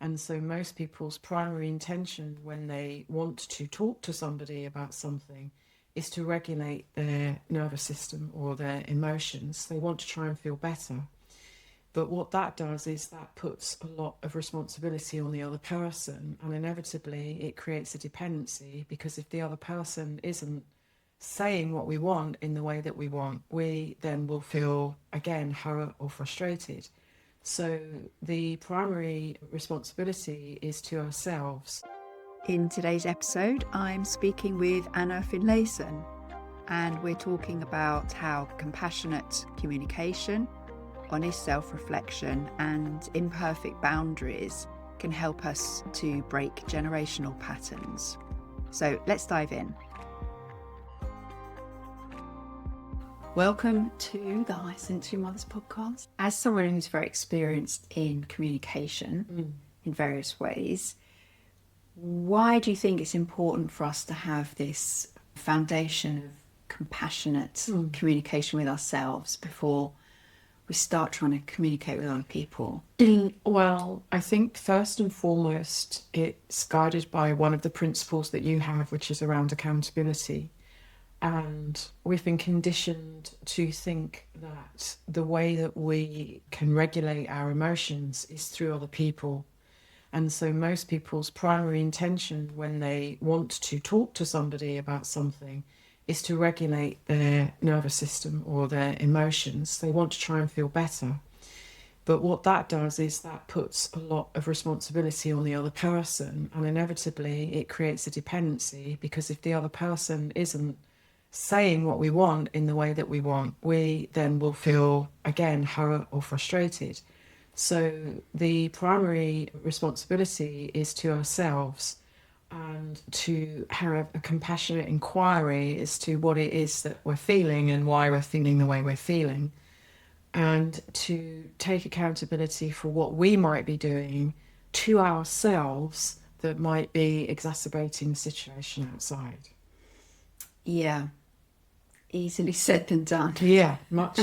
And so most people's primary intention when they want to talk to somebody about something is to regulate their nervous system or their emotions. They want to try and feel better. But what that does is that puts a lot of responsibility on the other person, and inevitably it creates a dependency, because if the other person isn't saying what we want in the way that we want, we then will feel, again, hurt or frustrated. So the primary responsibility is to ourselves. In today's episode, I'm speaking with Finlayson, and we're talking about how compassionate communication, honest self-reflection, and imperfect boundaries can help us to break generational patterns. So let's dive in. Welcome to the High Sensory Mothers podcast. As someone who's very experienced in communication in various ways, why do you think it's important for us to have this foundation of compassionate communication with ourselves before we start trying to communicate with other people? Well, I think first and foremost, it's guided by one of the principles that you have, which is around accountability. And we've been conditioned to think that the way that we can regulate our emotions is through other people. And so most people's primary intention when they want to talk to somebody about something is to regulate their nervous system or their emotions. They want to try and feel better. But what that does is that puts a lot of responsibility on the other person, and inevitably it creates a dependency, because if the other person isn't saying what we want in the way that we want, we then will feel, again, hurt or frustrated. So the primary responsibility is to ourselves, and to have a compassionate inquiry as to what it is that we're feeling and why we're feeling the way we're feeling, and to take accountability for what we might be doing to ourselves that might be exacerbating the situation outside. Yeah, easily said than done. Yeah, much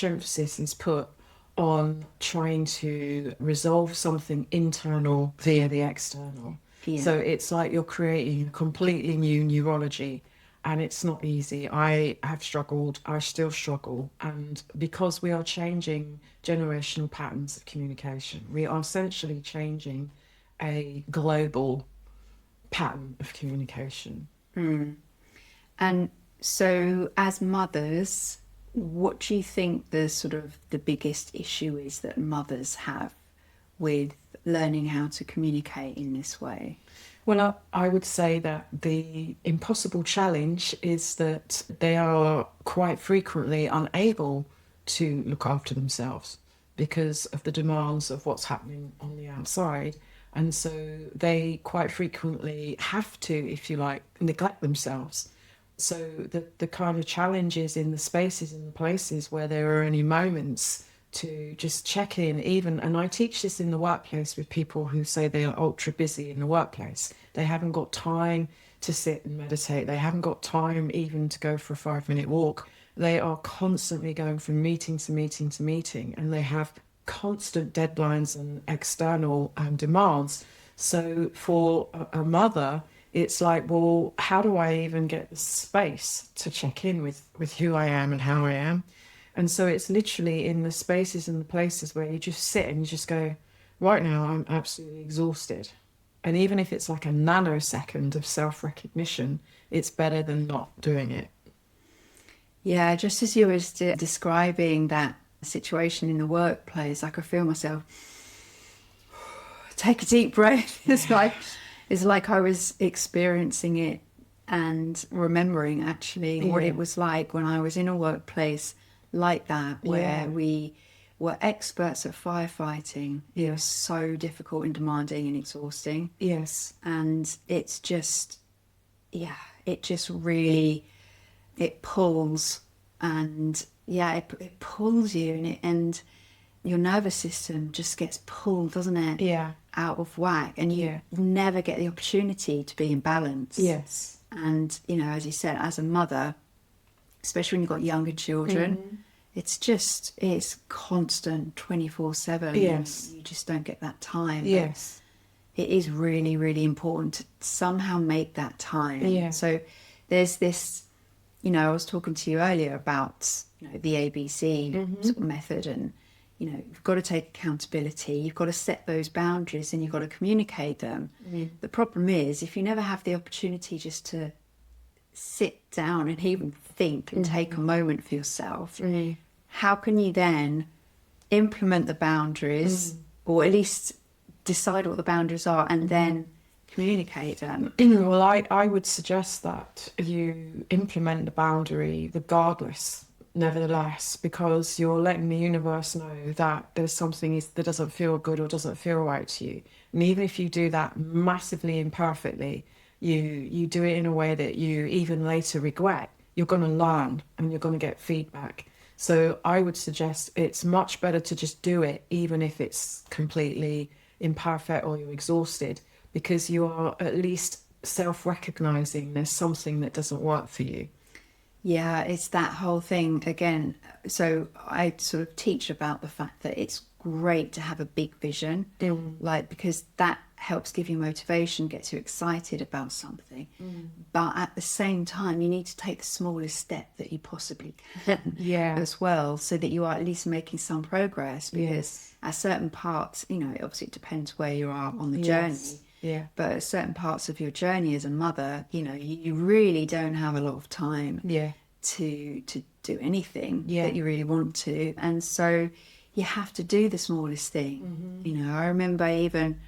emphasis is put on trying to resolve something internal via the external. Yeah. So it's like you're creating a completely new neurology, and it's not easy. I have struggled, I still struggle, and because we are changing generational patterns of communication, we are essentially changing a global pattern of communication. And so as mothers, what do you think the biggest issue is that mothers have with learning how to communicate in this way? Well, I would say that the impossible challenge is that they are quite frequently unable to look after themselves because of the demands of what's happening on the outside. And so they quite frequently have to, if you like, neglect themselves. So the kind of challenges in the spaces and the places where there are any moments to just check in, even, and I teach this in the workplace with people who say they are ultra busy in the workplace. They haven't got time to sit and meditate. They haven't got time even to go for a 5-minute walk. They are constantly going from meeting to meeting to meeting, and they have constant deadlines and external demands. So for a mother, it's like, well, how do I even get the space to check in with who I am and how I am? And so it's literally in the spaces and the places where you just sit and you just go, right now I'm absolutely exhausted. And even if it's like a nanosecond of self-recognition, it's better than not doing it. Yeah, just as you were describing that situation in the workplace, I could feel myself take a deep breath. It's like I was experiencing it and remembering actually what it was like when I was in a workplace like that, where we were experts at firefighting. It was so difficult and demanding and exhausting. Yes. And it's just, it just really, it pulls, and it pulls you, and your nervous system just gets pulled, doesn't it? Yeah. Out of whack, and you never get the opportunity to be in balance. Yes. And, as you said, as a mother, especially when you've got younger children, it's constant 24/7. Yes. You just don't get that time. Yes. But it is really, really important to somehow make that time. Yeah. So there's this, I was talking to you earlier about, the ABC sort of method, and, you've got to take accountability, you've got to set those boundaries, and you've got to communicate them. The problem is, if you never have the opportunity just to sit down and even think and take a moment for yourself, how can you then implement the boundaries, or at least decide what the boundaries are, and then communicate them? Well, I would suggest that you implement the boundary regardless, nevertheless, because you're letting the universe know that there's something that doesn't feel good or doesn't feel right to you. And even if you do that massively imperfectly, you do it in a way that you even later regret, you're going to learn and you're going to get feedback. So I would suggest it's much better to just do it, even if it's completely imperfect or you're exhausted, because you are at least self-recognizing there's something that doesn't work for you. Yeah, it's that whole thing again. So I sort of teach about the fact that it's great to have a big vision, because that helps give you motivation, gets you excited about something. But at the same time, you need to take the smallest step that you possibly can as well, so that you are at least making some progress. Because at certain parts, obviously it depends where you are on the journey. Yeah. But at certain parts of your journey as a mother, you really don't have a lot of time to do anything that you really want to. And so you have to do the smallest thing. I remember even,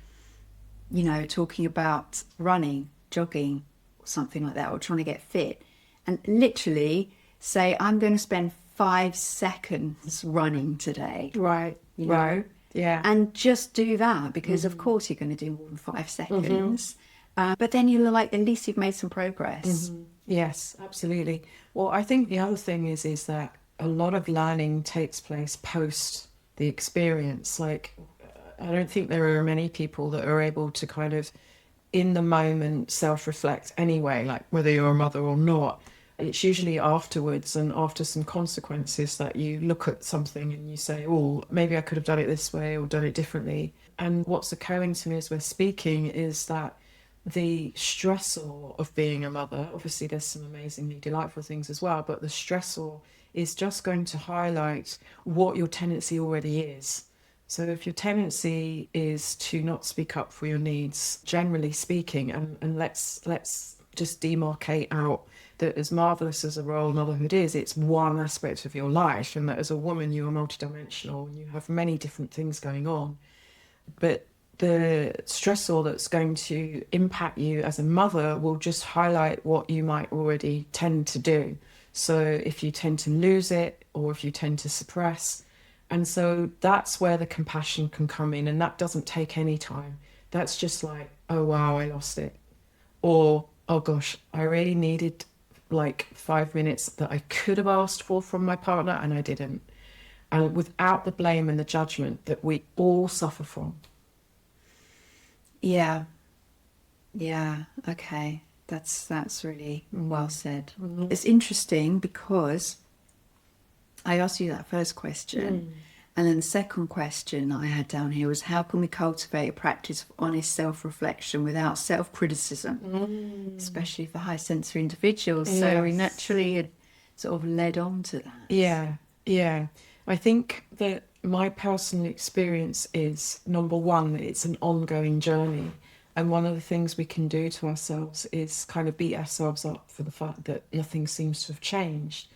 talking about running, jogging, or something like that, or trying to get fit, and literally say, I'm going to spend 5 seconds running today. Right. Right. Yeah. And just do that, because of course you're going to do more than 5 seconds. But then you're like, at least you've made some progress. Yes, absolutely. Well, I think the other thing is that a lot of learning takes place post the experience. Like, I don't think there are many people that are able to kind of, in the moment, self-reflect anyway, like whether you're a mother or not. It's usually afterwards and after some consequences that you look at something and you say, oh, maybe I could have done it this way or done it differently. And what's occurring to me as we're speaking is that the stressor of being a mother, obviously there's some amazingly delightful things as well, but the stressor is just going to highlight what your tendency already is. So if your tendency is to not speak up for your needs, generally speaking, and let's just demarcate out that as marvelous as a role motherhood is, it's one aspect of your life, and that as a woman you are multidimensional and you have many different things going on. But the stressor that's going to impact you as a mother will just highlight what you might already tend to do. So if you tend to lose it, or if you tend to suppress. And so that's where the compassion can come in, and that doesn't take any time. That's just like, oh wow, I lost it. Or, oh gosh, I really needed like 5 minutes that I could have asked for from my partner and I didn't. And without the blame and the judgment that we all suffer from. Yeah. Okay. That's really well said. It's interesting because I asked you that first question, and then the second question I had down here was, how can we cultivate a practice of honest self-reflection without self-criticism, especially for high sensory individuals? Yes. So we naturally had sort of led on to that. Yeah. I think that my personal experience is, number one, it's an ongoing journey. And one of the things we can do to ourselves is kind of beat ourselves up for the fact that nothing seems to have changed.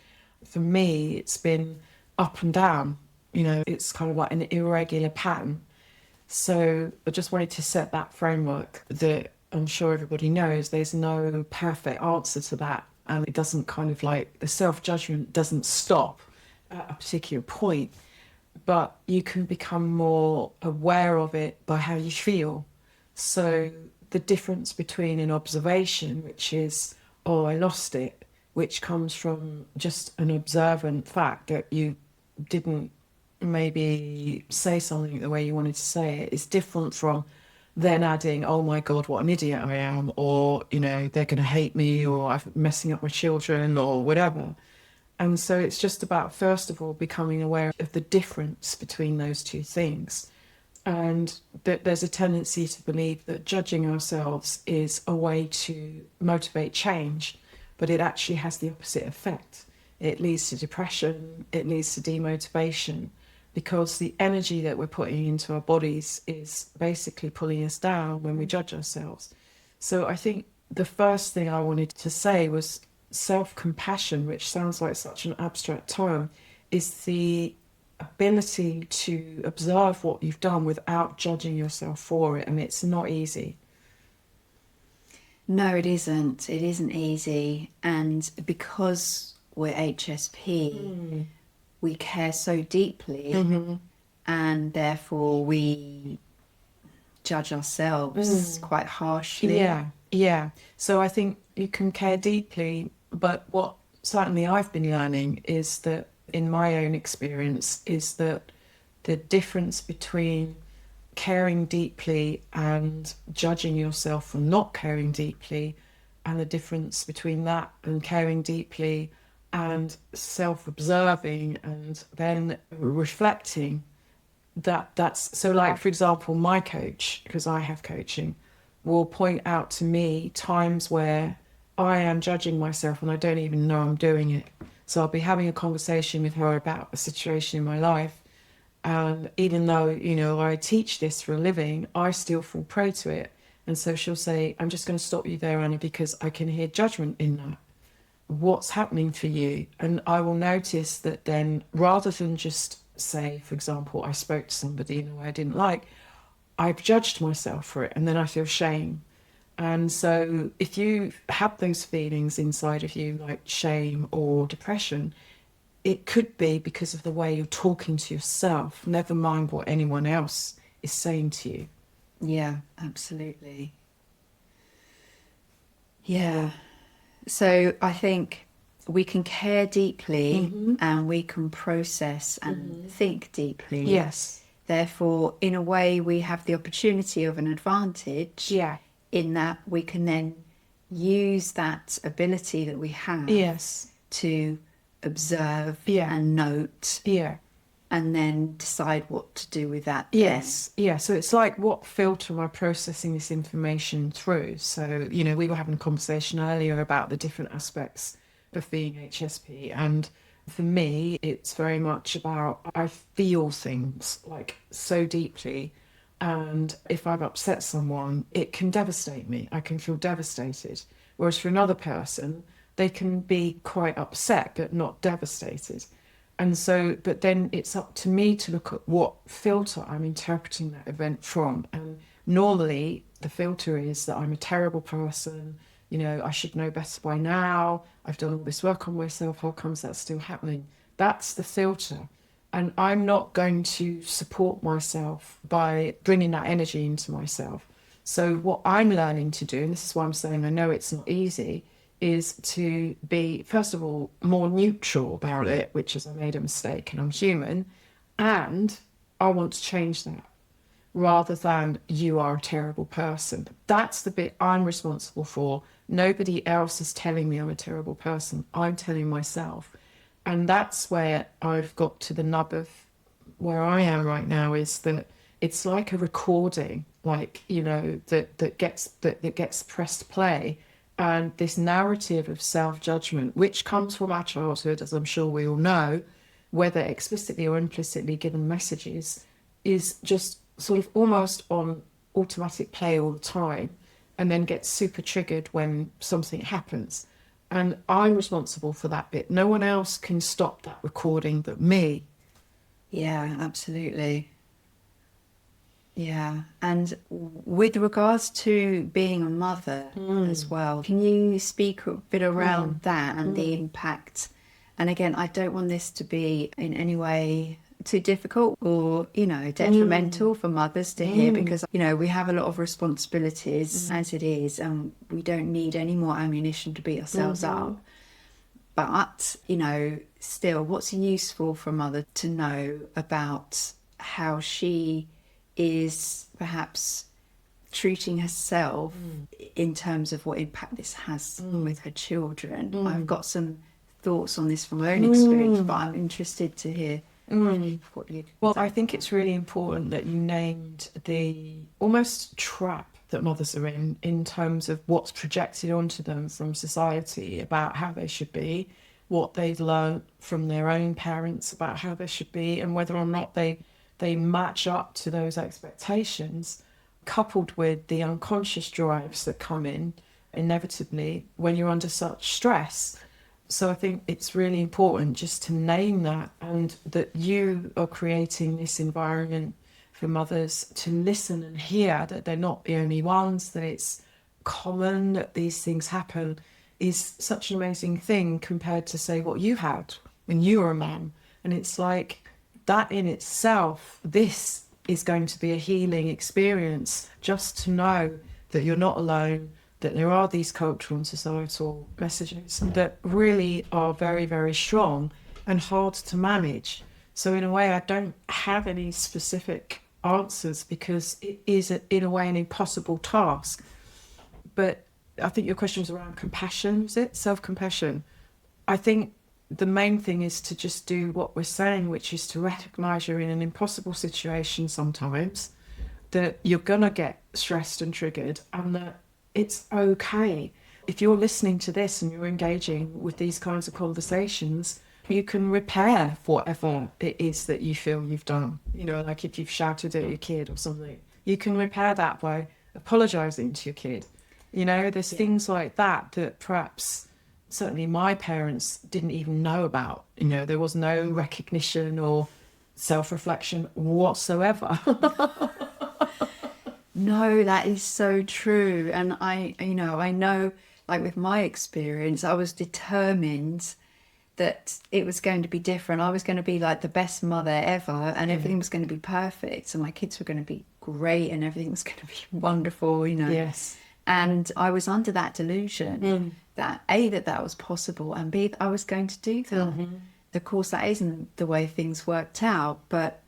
For me, it's been up and down. It's kind of like an irregular pattern. So I just wanted to set that framework that I'm sure everybody knows there's no perfect answer to that. And it doesn't kind of like, the self-judgment doesn't stop at a particular point, but you can become more aware of it by how you feel. So the difference between an observation, which is, oh, I lost it, which comes from just an observant fact that you didn't maybe say something the way you wanted to say it, is different from then adding, oh my God, what an idiot I am, or, they're going to hate me, or I'm messing up my children, or whatever. And so it's just about, first of all, becoming aware of the difference between those two things. And that there's a tendency to believe that judging ourselves is a way to motivate change, but it actually has the opposite effect. It leads to depression, it leads to demotivation, because the energy that we're putting into our bodies is basically pulling us down when we judge ourselves. So I think the first thing I wanted to say was self-compassion, which sounds like such an abstract term, is the ability to observe what you've done without judging yourself for it. And it's not easy. No, it isn't. It isn't easy. And because we're HSP, we care so deeply, and therefore we judge ourselves quite harshly. Yeah. So I think you can care deeply, but what certainly I've been learning is that, in my own experience, is that the difference between caring deeply and judging yourself for not caring deeply, and the difference between that and caring deeply and self-observing and then reflecting, that's so, like, for example, my coach, because I have coaching, will point out to me times where I am judging myself and I don't even know I'm doing it. So I'll be having a conversation with her about a situation in my life, and even though, you know, I teach this for a living, I still fall prey to it. And so she'll say, I'm just going to stop you there, Anna, because I can hear judgment in that. What's happening for you? And I will notice that then, rather than just say, for example, I spoke to somebody in a way I didn't like, I've judged myself for it, and then I feel shame. And so if you have those feelings inside of you, like shame or depression, it could be because of the way you're talking to yourself, never mind what anyone else is saying to you. Yeah, absolutely. Yeah. So I think we can care deeply and we can process and think deeply. Yes. Therefore, in a way, we have the opportunity of an advantage. Yeah. In that we can then use that ability that we have. Yes. To observe and note. Yeah. And then decide what to do with that. Yes. Yeah. So it's like, what filter am I processing this information through? So, you know, we were having a conversation earlier about the different aspects of being HSP. And for me, it's very much about, I feel things like so deeply. And if I've upset someone, it can devastate me. I can feel devastated. Whereas for another person, they can be quite upset, but not devastated. And so, but then it's up to me to look at what filter I'm interpreting that event from. And normally the filter is that I'm a terrible person, you know, I should know better by now, I've done all this work on myself, how comes that's still happening? That's the filter. And I'm not going to support myself by bringing that energy into myself. So what I'm learning to do, and this is why I'm saying I know it's not easy, is to be, first of all, more neutral about it, which is I made a mistake and I'm human, and I want to change that, rather than you are a terrible person. That's the bit I'm responsible for. Nobody else is telling me I'm a terrible person. I'm telling myself. And that's where I've got to the nub of where I am right now, is that it's like a recording, like, you know, that gets pressed play. And this narrative of self-judgment, which comes from our childhood, as I'm sure we all know, whether explicitly or implicitly given messages, is just sort of almost on automatic play all the time, and then gets super triggered when something happens. And I'm responsible for that bit. No one else can stop that recording but me. Yeah, absolutely. Yeah. And with regards to being a mother as well, can you speak a bit around that and the impact? And again, I don't want this to be in any way too difficult or, you know, detrimental for mothers to hear, because, you know, we have a lot of responsibilities as it is, and we don't need any more ammunition to beat ourselves up. But, you know, still, what's useful for a mother to know about how she is perhaps treating herself in terms of what impact this has with her children? I've got some thoughts on this from my own experience, but I'm interested to hear what you... Well, I think it's really important that you named the almost trap that mothers are in terms of what's projected onto them from society about how they should be, what they've learned from their own parents about how they should be, and whether or not they match up to those expectations, coupled with the unconscious drives that come in inevitably when you're under such stress. So I think it's really important just to name that, and that you are creating this environment for mothers to listen and hear that they're not the only ones, that it's common that these things happen, is such an amazing thing compared to, say, what you had when you were a mum. And it's like that in itself, this is going to be a healing experience, just to know that you're not alone, that there are these cultural and societal messages that really are very, very strong and hard to manage. So in a way, I don't have any specific answers, because it is, in a way, an impossible task. But I think your question was around compassion, is it? Self-compassion. I think the main thing is to just do what we're saying, which is to recognise you're in an impossible situation sometimes, that you're going to get stressed and triggered, and that it's okay. If you're listening to this and you're engaging with these kinds of conversations, you can repair whatever it is that you feel you've done. You know, like if you've shouted at your kid or something, you can repair that by apologising to your kid. You know, there's things like that that perhaps certainly my parents didn't even know about. You know, there was no recognition or self-reflection whatsoever. No, that is so true. And I know, like with my experience, I was determined that it was going to be different. I was going to be like the best mother ever, and everything was going to be perfect, and my kids were going to be great, and everything was going to be wonderful, you know. Yes. And I was under that delusion that A, that was possible, and B, that I was going to do that. Of course, that isn't the way things worked out, but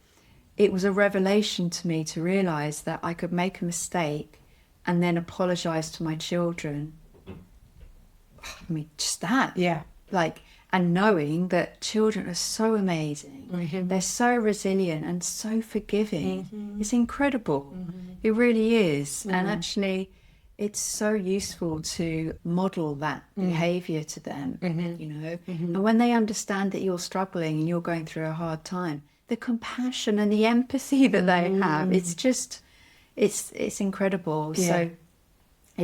it was a revelation to me to realise that I could make a mistake and then apologise to my children. I mean, just that. Yeah. Like, and knowing that children are so amazing, they're so resilient and so forgiving. It's incredible. It really is. And actually, it's so useful to model that behaviour to them, you know. And when they understand that you're struggling and you're going through a hard time, the compassion and the empathy that they have, it's just, it's incredible. Yeah.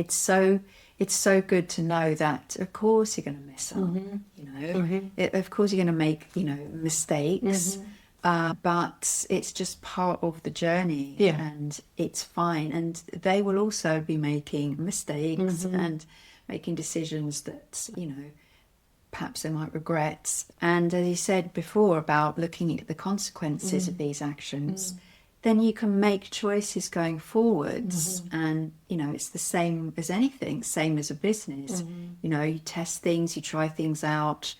So it's so good to know that, of course, you're going to mess up, you know. Of course, you're going to make, you know, mistakes, but it's just part of the journey, and it's fine. And they will also be making mistakes and making decisions that, you know, perhaps they might regret. And as you said before about looking at the consequences of these actions, then you can make choices going forwards. And, you know, it's the same as anything, same as a business. You know, you test things, you try things out,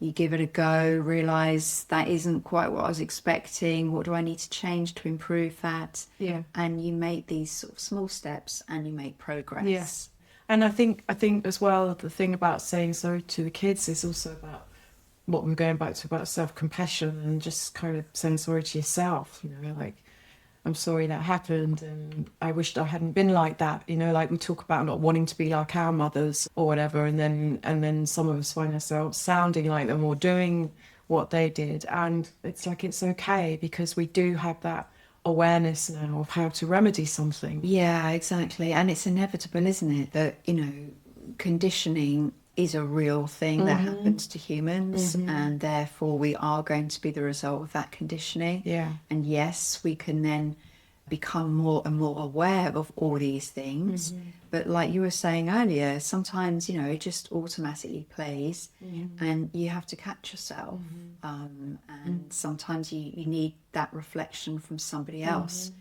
you give it a go, realise that isn't quite what I was expecting. What do I need to change to improve that? Yeah. And you make these sort of small steps and you make progress. Yes. And I think as well, the thing about saying sorry to the kids is also about what we're going back to about self-compassion, and just kind of saying sorry to yourself, you know, like, I'm sorry that happened, and I wished I hadn't been like that, you know, like we talk about not wanting to be like our mothers or whatever, and then some of us find ourselves sounding like them or doing what they did, and it's like, it's okay, because we do have that awareness now of how to remedy something. Yeah, exactly. And it's inevitable, isn't it, that, you know, conditioning is a real thing that happens to humans, and therefore we are going to be the result of that conditioning. Yeah. And yes, we can then become more and more aware of all these things, but like you were saying earlier, sometimes, you know, it just automatically plays, and you have to catch yourself, and sometimes you need that reflection from somebody else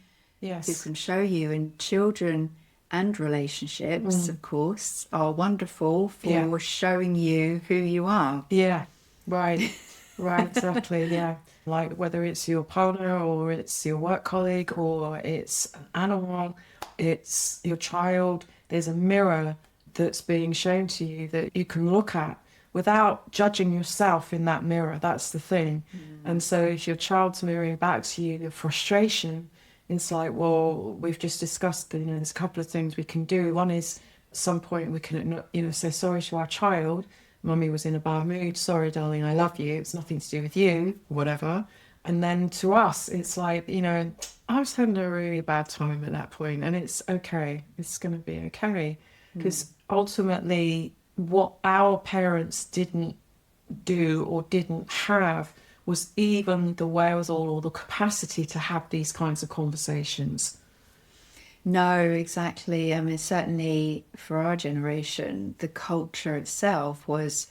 who can show you. And children and relationships, of course, are wonderful for showing you who you are. Yeah, right, exactly, yeah. Like whether it's your partner or it's your work colleague or it's an animal, it's your child, there's a mirror that's being shown to you that you can look at without judging yourself in that mirror. That's the thing. And so if your child's mirroring back to you the frustration, it's like, well, we've just discussed, there's a couple of things we can do. One is at some point we can, say sorry to our child. Mummy was in a bad mood. Sorry, darling, I love you. It's nothing to do with you, whatever. And then to us, it's like, I was having a really bad time at that point, and it's okay. It's going to be okay. Because ultimately, what our parents didn't do or didn't have was even the wherewithal or the capacity to have these kinds of conversations. No, exactly. I mean, certainly for our generation, the culture itself was,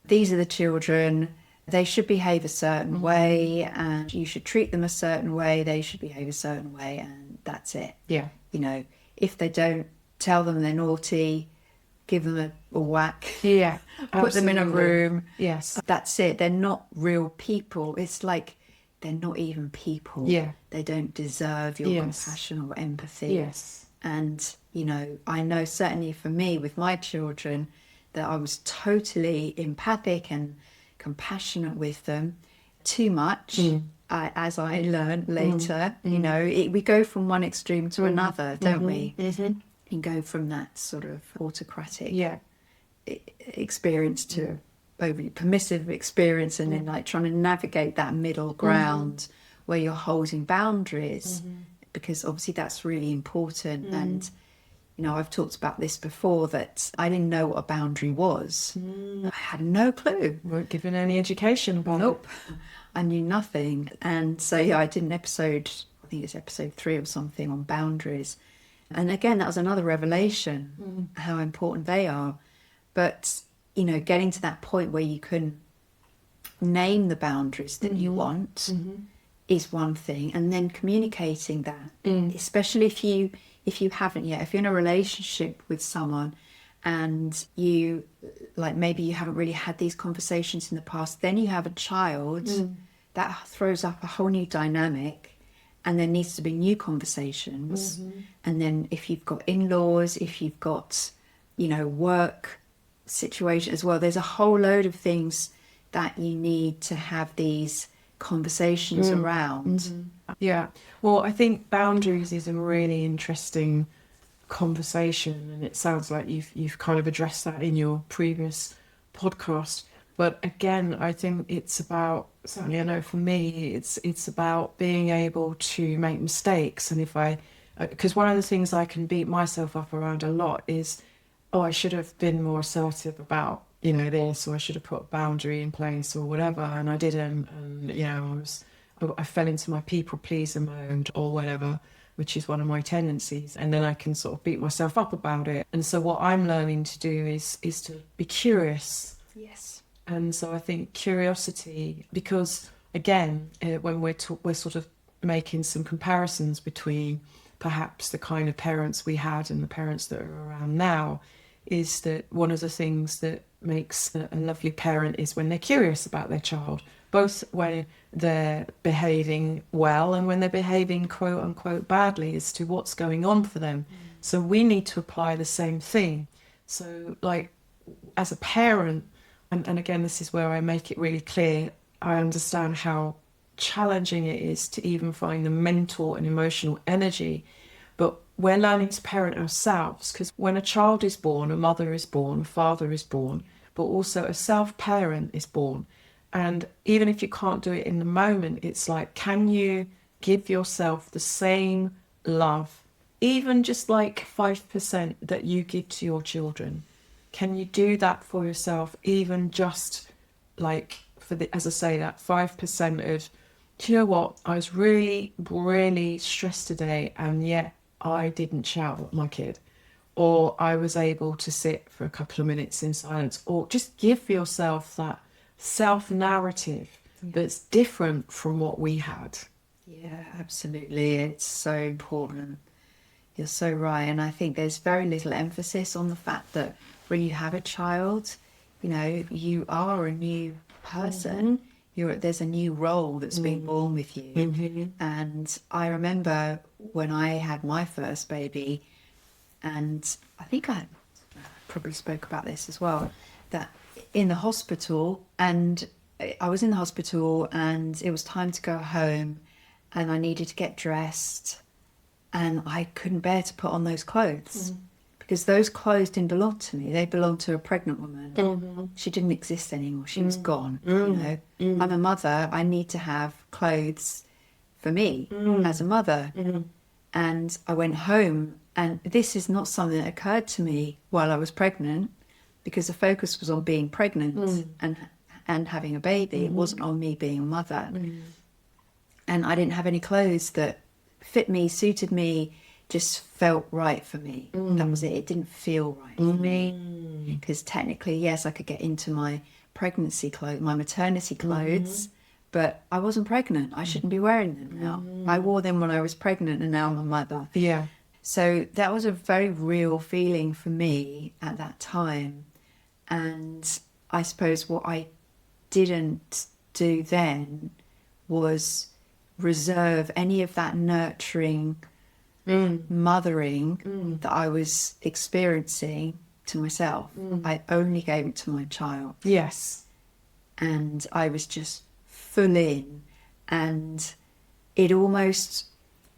these are the children, they should behave a certain way, and you should treat them a certain way, they should behave a certain way, and that's it. Yeah. If they don't, tell them they're naughty, give them a whack. Yeah. Put them in a room. Yes. That's it. They're not real people. It's like they're not even people. Yeah. They don't deserve your compassion or empathy. Yes. And, I know certainly for me with my children that I was totally empathic and compassionate with them. Too much, as I learned later. We go from one extreme to another, don't we? You go from that sort of autocratic experience to overly permissive experience, and then like trying to navigate that middle ground where you're holding boundaries, because obviously that's really important. And I've talked about this before, that I didn't know what a boundary was. I had no clue. Weren't given any education about it. Nope. I knew nothing. And so I did an episode, I think it's episode 3 or something, on boundaries. And again, that was another revelation, how important they are. But, getting to that point where you can name the boundaries that you want is one thing. And then communicating that, especially if you haven't yet, if you're in a relationship with someone and you, like, maybe you haven't really had these conversations in the past, then you have a child, that throws up a whole new dynamic. And there needs to be new conversations. And then if you've got in-laws, if you've got, work situation as well, there's a whole load of things that you need to have these conversations around. Yeah. Well, I think boundaries is a really interesting conversation, and it sounds like you've kind of addressed that in your previous podcast. But again, I think it's about, certainly I know for me, it's about being able to make mistakes. And because one of the things I can beat myself up around a lot is, I should have been more assertive about, this, or I should have put a boundary in place or whatever, and I didn't. And, I fell into my people pleaser mode or whatever, which is one of my tendencies. And then I can sort of beat myself up about it. And so what I'm learning to do is to be curious. Yes. And so I think curiosity, because again, when we're sort of making some comparisons between perhaps the kind of parents we had and the parents that are around now, is that one of the things that makes a lovely parent is when they're curious about their child, both when they're behaving well and when they're behaving quote unquote badly, as to what's going on for them. So we need to apply the same thing. So like as a parent, and again, this is where I make it really clear, I understand how challenging it is to even find the mental and emotional energy. But we're learning to parent ourselves, because when a child is born, a mother is born, a father is born, but also a self-parent is born. And even if you can't do it in the moment, it's like, can you give yourself the same love, even just like 5% that you give to your children? Can you do that for yourself, even just like as I say, that 5% of, do you know what, I was really, really stressed today, and yet I didn't shout at my kid, or I was able to sit for a couple of minutes in silence, or just give yourself that self-narrative that's different from what we had. Yeah, absolutely. It's so important. You're so right. And I think there's very little emphasis on the fact that when you have a child, you are a new person. There's a new role that's been born with you. And I remember when I had my first baby, and I think I probably spoke about this as well, that in the hospital, and I was in the hospital and it was time to go home and I needed to get dressed and I couldn't bear to put on those clothes because those clothes didn't belong to me. They belonged to a pregnant woman. She didn't exist anymore. She was gone. You know, I'm a mother. I need to have clothes for me as a mother. And I went home, and this is not something that occurred to me while I was pregnant, because the focus was on being pregnant and having a baby. It wasn't on me being a mother. And I didn't have any clothes that fit me, suited me, just felt right for me. That was it. It didn't feel right for me. Because technically, yes, I could get into my pregnancy clothes, my maternity clothes, but I wasn't pregnant. I shouldn't be wearing them now. I wore them when I was pregnant and now I'm a mother. Yeah. So that was a very real feeling for me at that time. And I suppose what I didn't do then was reserve any of that nurturing mothering that I was experiencing to myself. I only gave it to my child. Yes. And I was just full in, and it almost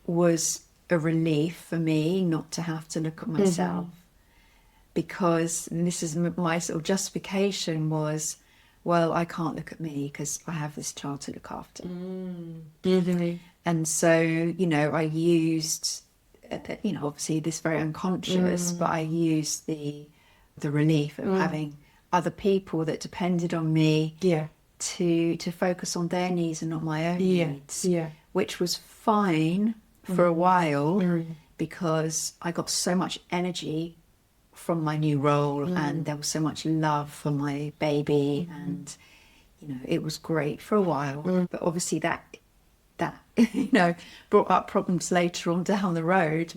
was a relief for me not to have to look at myself, because, and this is my sort of justification was, well, I can't look at me because I have this child to look after. And so, you know, I used, you know, obviously this very unconscious, but I used the relief of having other people that depended on me to focus on their needs and not my own needs, which was fine for a while because I got so much energy from my new role and there was so much love for my baby and, you know, it was great for a while. But obviously that you know, brought up problems later on down the road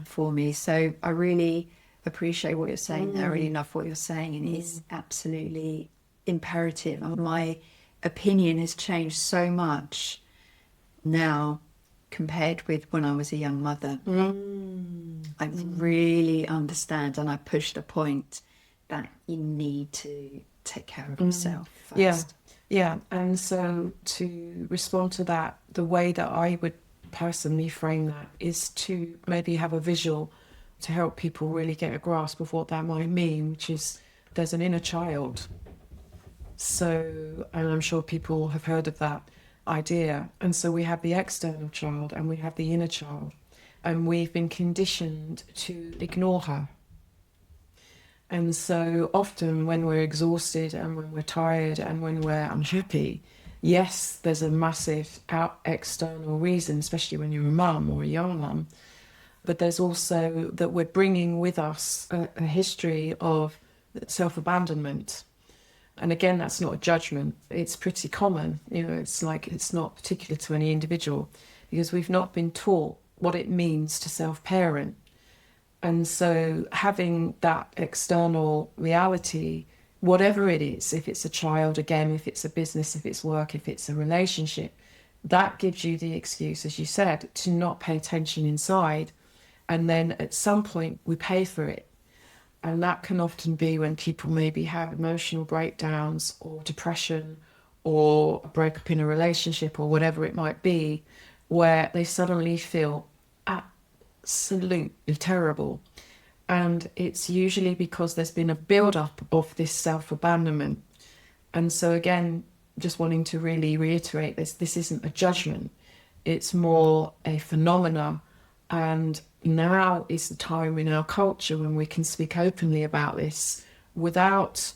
for me. So I really appreciate what you're saying. I really love what you're saying, and it's absolutely imperative. My opinion has changed so much now compared with when I was a young mother. I really understand, and I pushed a point that you need to take care of yourself first. Yeah, and so to respond to that, the way that I would personally frame that is to maybe have a visual to help people really get a grasp of what that might mean, which is there's an inner child. So, and I'm sure people have heard of that idea. And so we have the external child and we have the inner child, and we've been conditioned to ignore her. And so often when we're exhausted and when we're tired and when we're unhappy, yes, there's a massive external reason, especially when you're a mum or a young mum, but there's also that we're bringing with us a history of self-abandonment. And again, that's not a judgment. It's pretty common. You know, it's like it's not particular to any individual because we've not been taught what it means to self-parent. And so having that external reality, whatever it is, if it's a child, again, if it's a business, if it's work, if it's a relationship, that gives you the excuse, as you said, to not pay attention inside. And then at some point we pay for it. And that can often be when people maybe have emotional breakdowns or depression or break up in a relationship or whatever it might be, where they suddenly feel absolutely terrible. And it's usually because there's been a build-up of this self-abandonment. And so again, just wanting to really reiterate this isn't a judgment. It's more a phenomena. And now is the time in our culture when we can speak openly about this without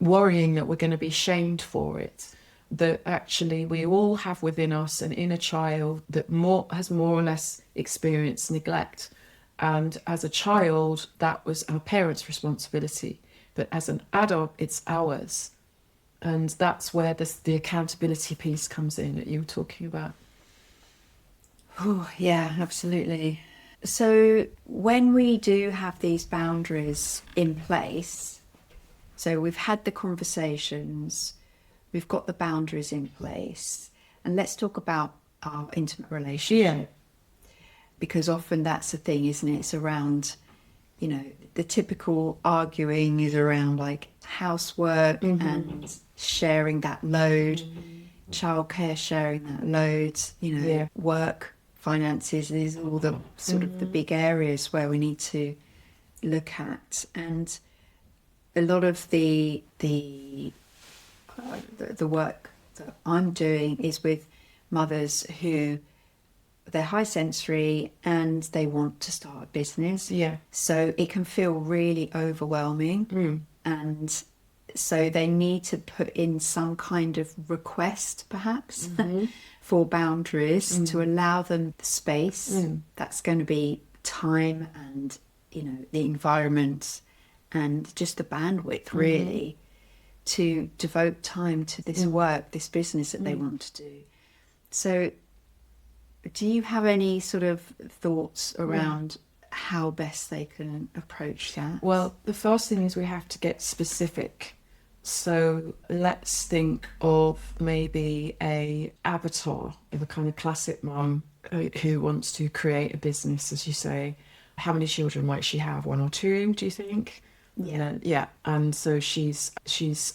worrying that we're going to be shamed for it. That actually we all have within us an inner child that has more or less experienced neglect. And as a child, that was our parents' responsibility. But as an adult, it's ours. And that's where the accountability piece comes in that you were talking about. Oh, yeah, absolutely. So when we do have these boundaries in place, so we've had the conversations, we've got the boundaries in place, and let's talk about our intimate relationship. Because often that's the thing, isn't it? It's around, you know, the typical arguing is around like, housework and sharing that load, childcare sharing that load, work, finances. These are all the sort of the big areas where we need to look at. And a lot of the work that I'm doing is with mothers who they're high sensory and they want to start a business. Yeah. So it can feel really overwhelming. And so they need to put in some kind of request, perhaps, for boundaries to allow them the space. That's going to be time and, the environment and just the bandwidth, really, to devote time to this work, this business that they want to do. So do you have any sort of thoughts around how best they can approach that? Well, the first thing is we have to get specific. So let's think of maybe a avatar of a kind of classic mum who wants to create a business, as you say. How many children might she have? 1 or 2, do you think? Yeah. And so she's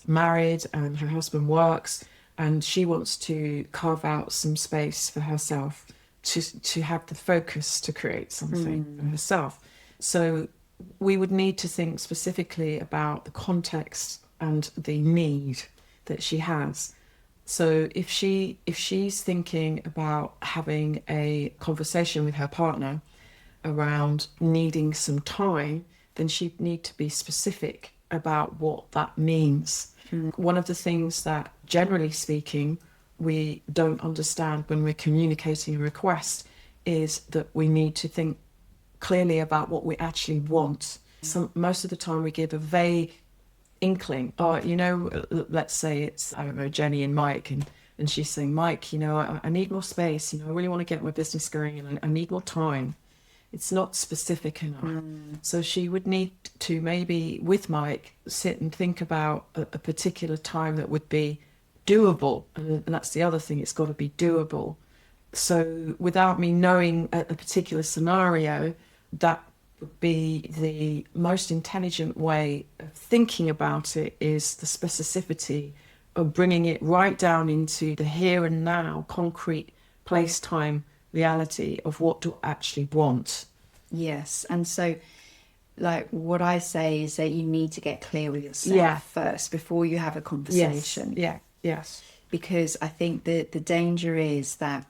married and her husband works, and she wants to carve out some space for herself to have the focus to create something for herself. So we would need to think specifically about the context and the need that she has. So if she's thinking about having a conversation with her partner around needing some time, then she'd need to be specific about what that means. One of the things that, generally speaking, we don't understand when we're communicating a request is that we need to think clearly about what we actually want. Most of the time we give a vague inkling. Let's say it's, I don't know, Jenny and Mike, and she's saying, Mike, I need more space, I really want to get my business going and I need more time. It's not specific enough. So she would need to maybe, with Mike, sit and think about a particular time that would be doable. And that's the other thing, it's got to be doable. So without me knowing a particular scenario, that would be the most intelligent way of thinking about it, is the specificity of bringing it right down into the here and now, concrete place, time, reality of what do I actually want. Yes. And so, like, what I say is that you need to get clear with yourself first before you have a conversation. Yes. Because I think that the danger is that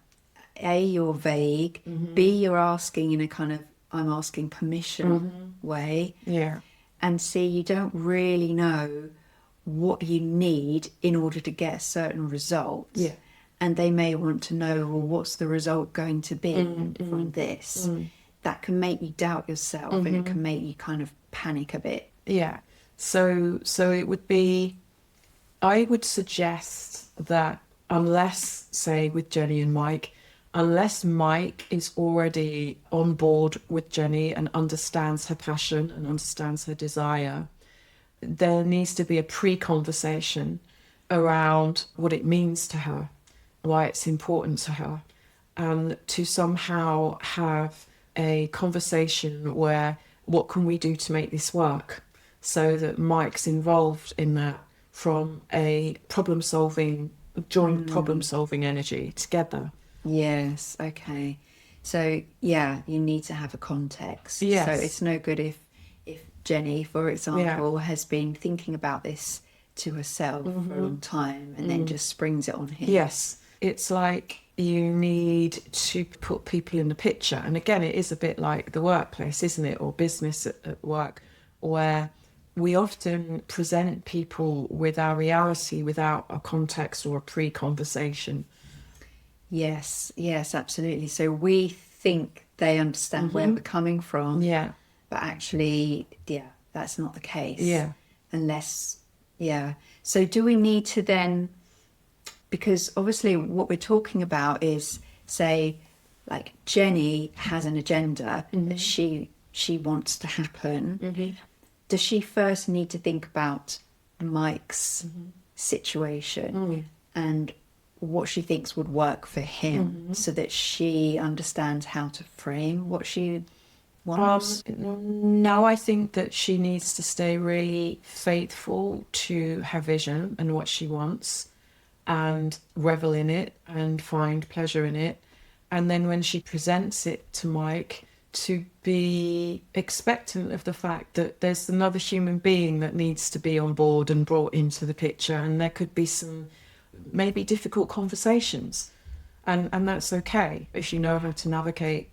A, you're vague, B, you're asking in a kind of I'm asking permission way, and C, you don't really know what you need in order to get a certain result. And they may want to know, well, what's the result going to be from this? That can make you doubt yourself, and it can make you kind of panic a bit. So it would be, I would suggest that unless, say, with Jenny and Mike, unless Mike is already on board with Jenny and understands her passion and understands her desire, there needs to be a pre-conversation around what it means to her, why it's important to her, and to somehow have a conversation where, what can we do to make this work, so that Mike's involved in that from a joint problem-solving energy together. Yes, okay. So, you need to have a context. Yes. So it's no good if Jenny, for example, has been thinking about this to herself for a long time and then just springs it on him. Yes. It's like you need to put people in the picture. And again, it is a bit like the workplace, isn't it? Or business at work, where we often present people with our reality without a context or a pre-conversation. Yes, absolutely. So we think they understand where we're coming from. But actually, that's not the case. Unless, So do we need to then, because obviously what we're talking about is, say, like Jenny has an agenda that she wants to happen. Does she first need to think about Mike's situation and what she thinks would work for him, so that she understands how to frame what she wants? No, I think that she needs to stay really faithful to her vision and what she wants and revel in it and find pleasure in it. And then when she presents it to Mike, to be expectant of the fact that there's another human being that needs to be on board and brought into the picture. And there could be some maybe difficult conversations. And that's okay if you know how to navigate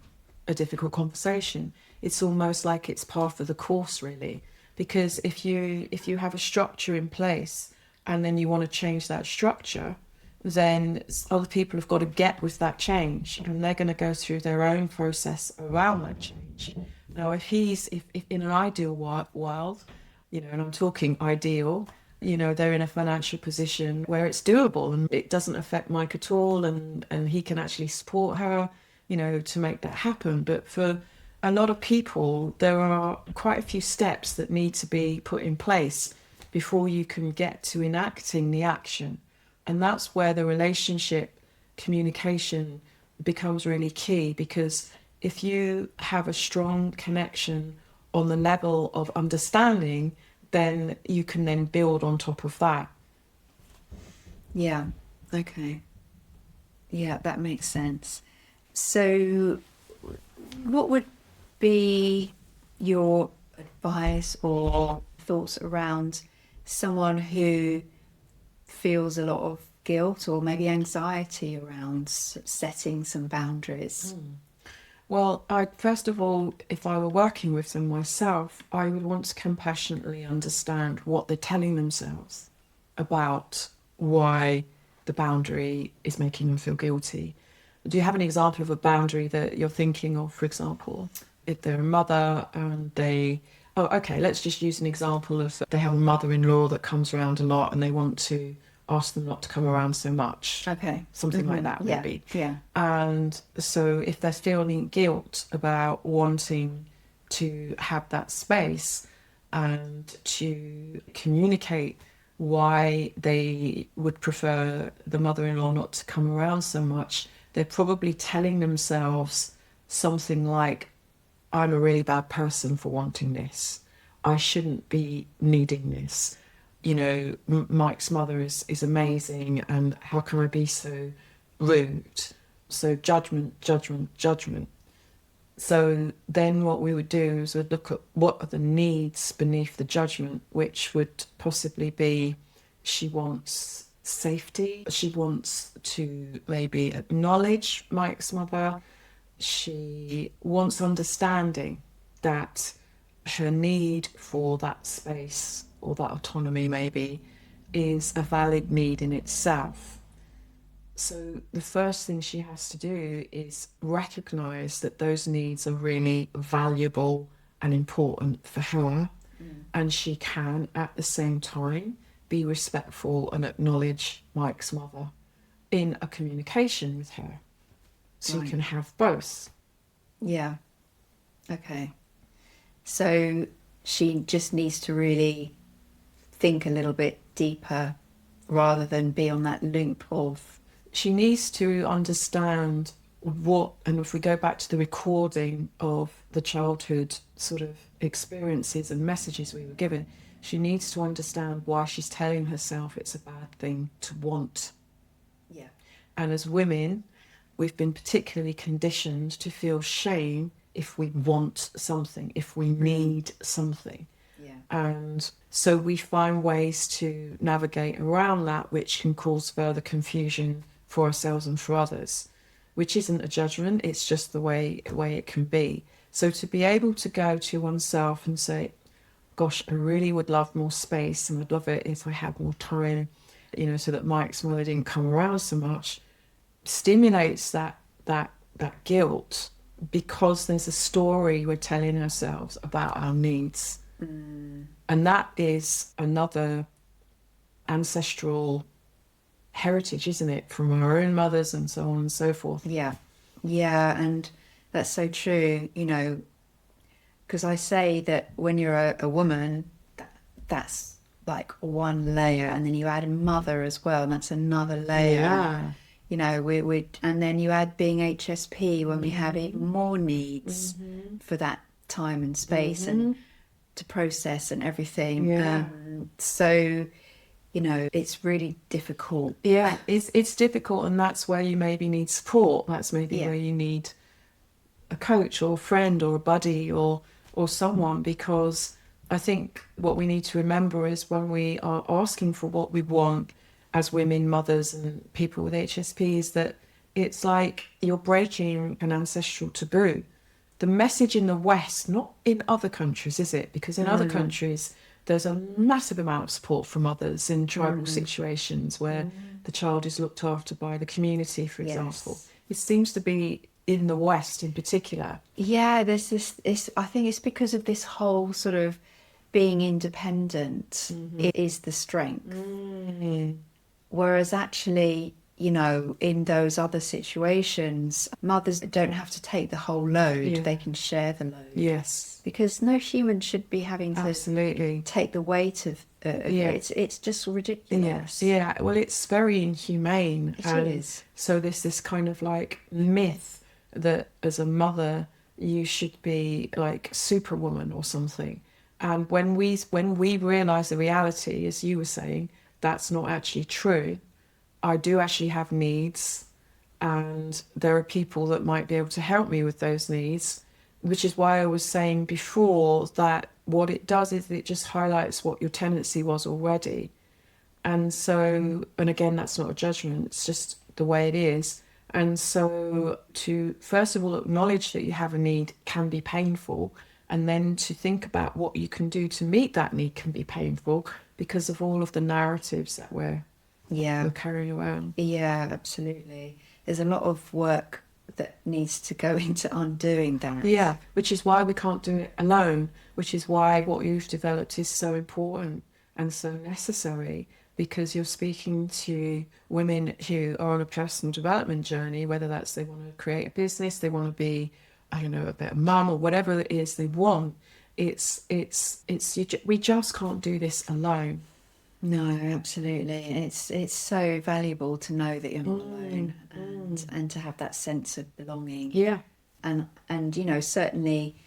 a difficult conversation. It's almost like it's part of the course, really. Because if you have a structure in place and then you want to change that structure, then other people have got to get with that change, and they're going to go through their own process around that change. Now, if in an ideal world, and I'm talking ideal, they're in a financial position where it's doable and it doesn't affect Mike at all, and he can actually support her, to make that happen. But for a lot of people, there are quite a few steps that need to be put in place before you can get to enacting the action. And that's where the relationship communication becomes really key, because if you have a strong connection on the level of understanding, then you can then build on top of that. Yeah, okay. Yeah, that makes sense. So what would be your advice or thoughts around someone who feels a lot of guilt or maybe anxiety around setting some boundaries? Well, first of all, if I were working with them myself, I would want to compassionately understand what they're telling themselves about why the boundary is making them feel guilty. Do you have an example of a boundary that you're thinking of, for example? If they're a mother and let's just use an example of they have a mother-in-law that comes around a lot and they want to ask them not to come around so much. Okay. Something like that, maybe. Yeah. And so if they're feeling guilt about wanting to have that space and to communicate why they would prefer the mother-in-law not to come around so much, they're probably telling themselves something like, I'm a really bad person for wanting this. I shouldn't be needing this. Mike's mother is amazing, and how can I be so rude? So judgment. So then what we would do is we'd look at what are the needs beneath the judgment, which would possibly be she wants safety. She wants to maybe acknowledge Mike's mother. She wants understanding that her need for that space or that autonomy maybe is a valid need in itself. So the first thing she has to do is recognize that those needs are really valuable and important for her. And she can at the same time be respectful and acknowledge Mike's mother in a communication with her. So you can have both. Yeah. Okay. So she just needs to really think a little bit deeper rather than be on that loop of... She needs to understand and if we go back to the recording of the childhood sort of experiences and messages we were given, she needs to understand why she's telling herself it's a bad thing to want. Yeah. And as women, we've been particularly conditioned to feel shame if we want something, if we need something. Yeah. And so we find ways to navigate around that, which can cause further confusion for ourselves and for others, which isn't a judgment, it's just the way it can be. So to be able to go to oneself and say, gosh, I really would love more space and I'd love it if I had more time, so that Mike's mother didn't come around so much, stimulates that guilt, because there's a story we're telling ourselves about our needs. And that is another ancestral heritage, isn't it, from our own mothers and so on and so forth. Yeah, and that's so true, because I say that when you're a woman, that's like one layer, and then you add a mother as well, and that's another layer. Yeah. And then you add being HSP when we have even more needs for that time and space and to process and everything. Yeah. So, you know, it's really difficult. Yeah, it's difficult, and that's where you maybe need support. That's maybe where you need a coach or a friend or a buddy or someone, because I think what we need to remember is when we are asking for what we want as women, mothers and people with HSP, is that it's like you're breaking an ancestral taboo. The message in the West, not in other countries, is it? Because in other countries, there's a massive amount of support from others in tribal situations where the child is looked after by the community, for example. It seems to be in the West in particular. Yeah, there's this I think it's because of this whole sort of being independent is the strength. Whereas actually, you know, in those other situations, mothers don't have to take the whole load. They can share the load. Yes. Because no human should be having to Absolutely take the weight of it's just ridiculous. Yeah, well, it's very inhumane. It is. So there's this kind of like myth that as a mother you should be like Superwoman or something. And when we realise the reality, as you were saying, that's not actually true. I do actually have needs, and there are people that might be able to help me with those needs, which is why I was saying before that what it does is it just highlights what your tendency was already. And so, and again, that's not a judgment, it's just the way it is. And so to, first of all, acknowledge that you have a need can be painful, and then to think about what you can do to meet that need can be painful because of all of the narratives that we're carrying around. Yeah, absolutely. There's a lot of work that needs to go into undoing that. Yeah, which is why we can't do it alone, which is why what you've developed is so important and so necessary, because you're speaking to women who are on a personal development journey, whether that's they want to create a business, they want to be, I don't know, a better mum or whatever it is they want. We just can't do this alone. No, absolutely. It's so valuable to know that you're not alone and to have that sense of belonging. Yeah. And you know, certainly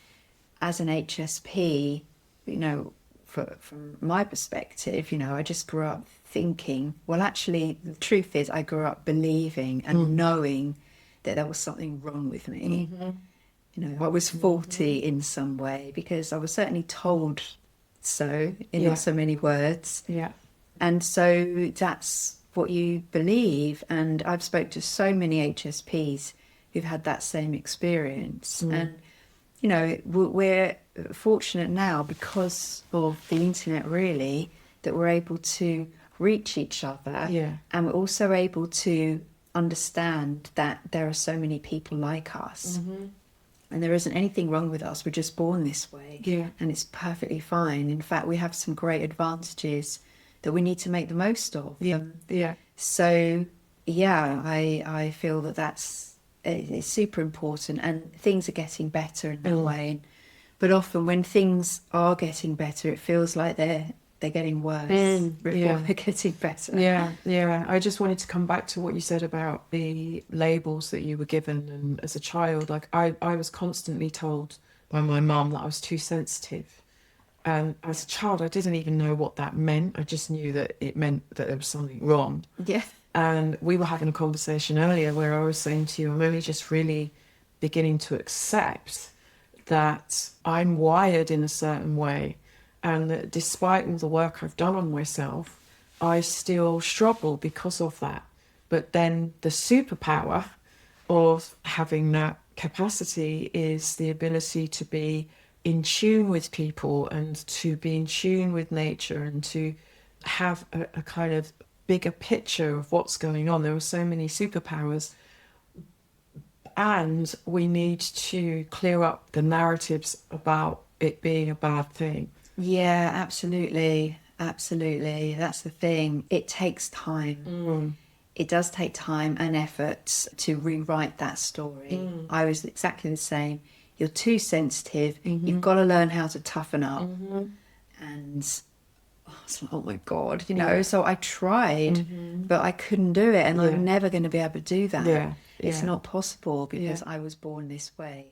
as an HSP, you know, from my perspective, you know, I just grew up thinking, well, actually, the truth is I grew up believing and knowing that there was something wrong with me. You know, I was faulty in some way because I was certainly told so in not so many words. Yeah. And so that's what you believe. And I've spoke to so many HSPs who've had that same experience. And, you know, we're fortunate now because of the internet, really, that we're able to reach each other. Yeah. And we're also able to understand that there are so many people like us. And there isn't anything wrong with us. We're just born this way. Yeah. And it's perfectly fine. In fact, we have some great advantages that we need to make the most of. So, yeah, I feel that it's super important, and things are getting better in that way. But often when things are getting better, it feels like they're getting worse before they're getting better. Yeah. I just wanted to come back to what you said about the labels that you were given. And as a child, like I was constantly told by my mum that I was too sensitive. And as a child, I didn't even know what that meant. I just knew that it meant that there was something wrong. Yeah. And we were having a conversation earlier where I was saying to you, I'm only just really beginning to accept that I'm wired in a certain way, and that despite all the work I've done on myself, I still struggle because of that. But then the superpower of having that capacity is the ability to be in tune with people and to be in tune with nature and to have a kind of bigger picture of what's going on. There are so many superpowers, and we need to clear up the narratives about it being a bad thing. Yeah, absolutely. Absolutely. That's the thing. It takes time. It does take time and effort to rewrite that story. I was exactly the same. You're too sensitive. You've got to learn how to toughen up. And it's like, oh my God, you know. So I tried, but I couldn't do it. And I'm never going to be able to do that. It's not possible because I was born this way.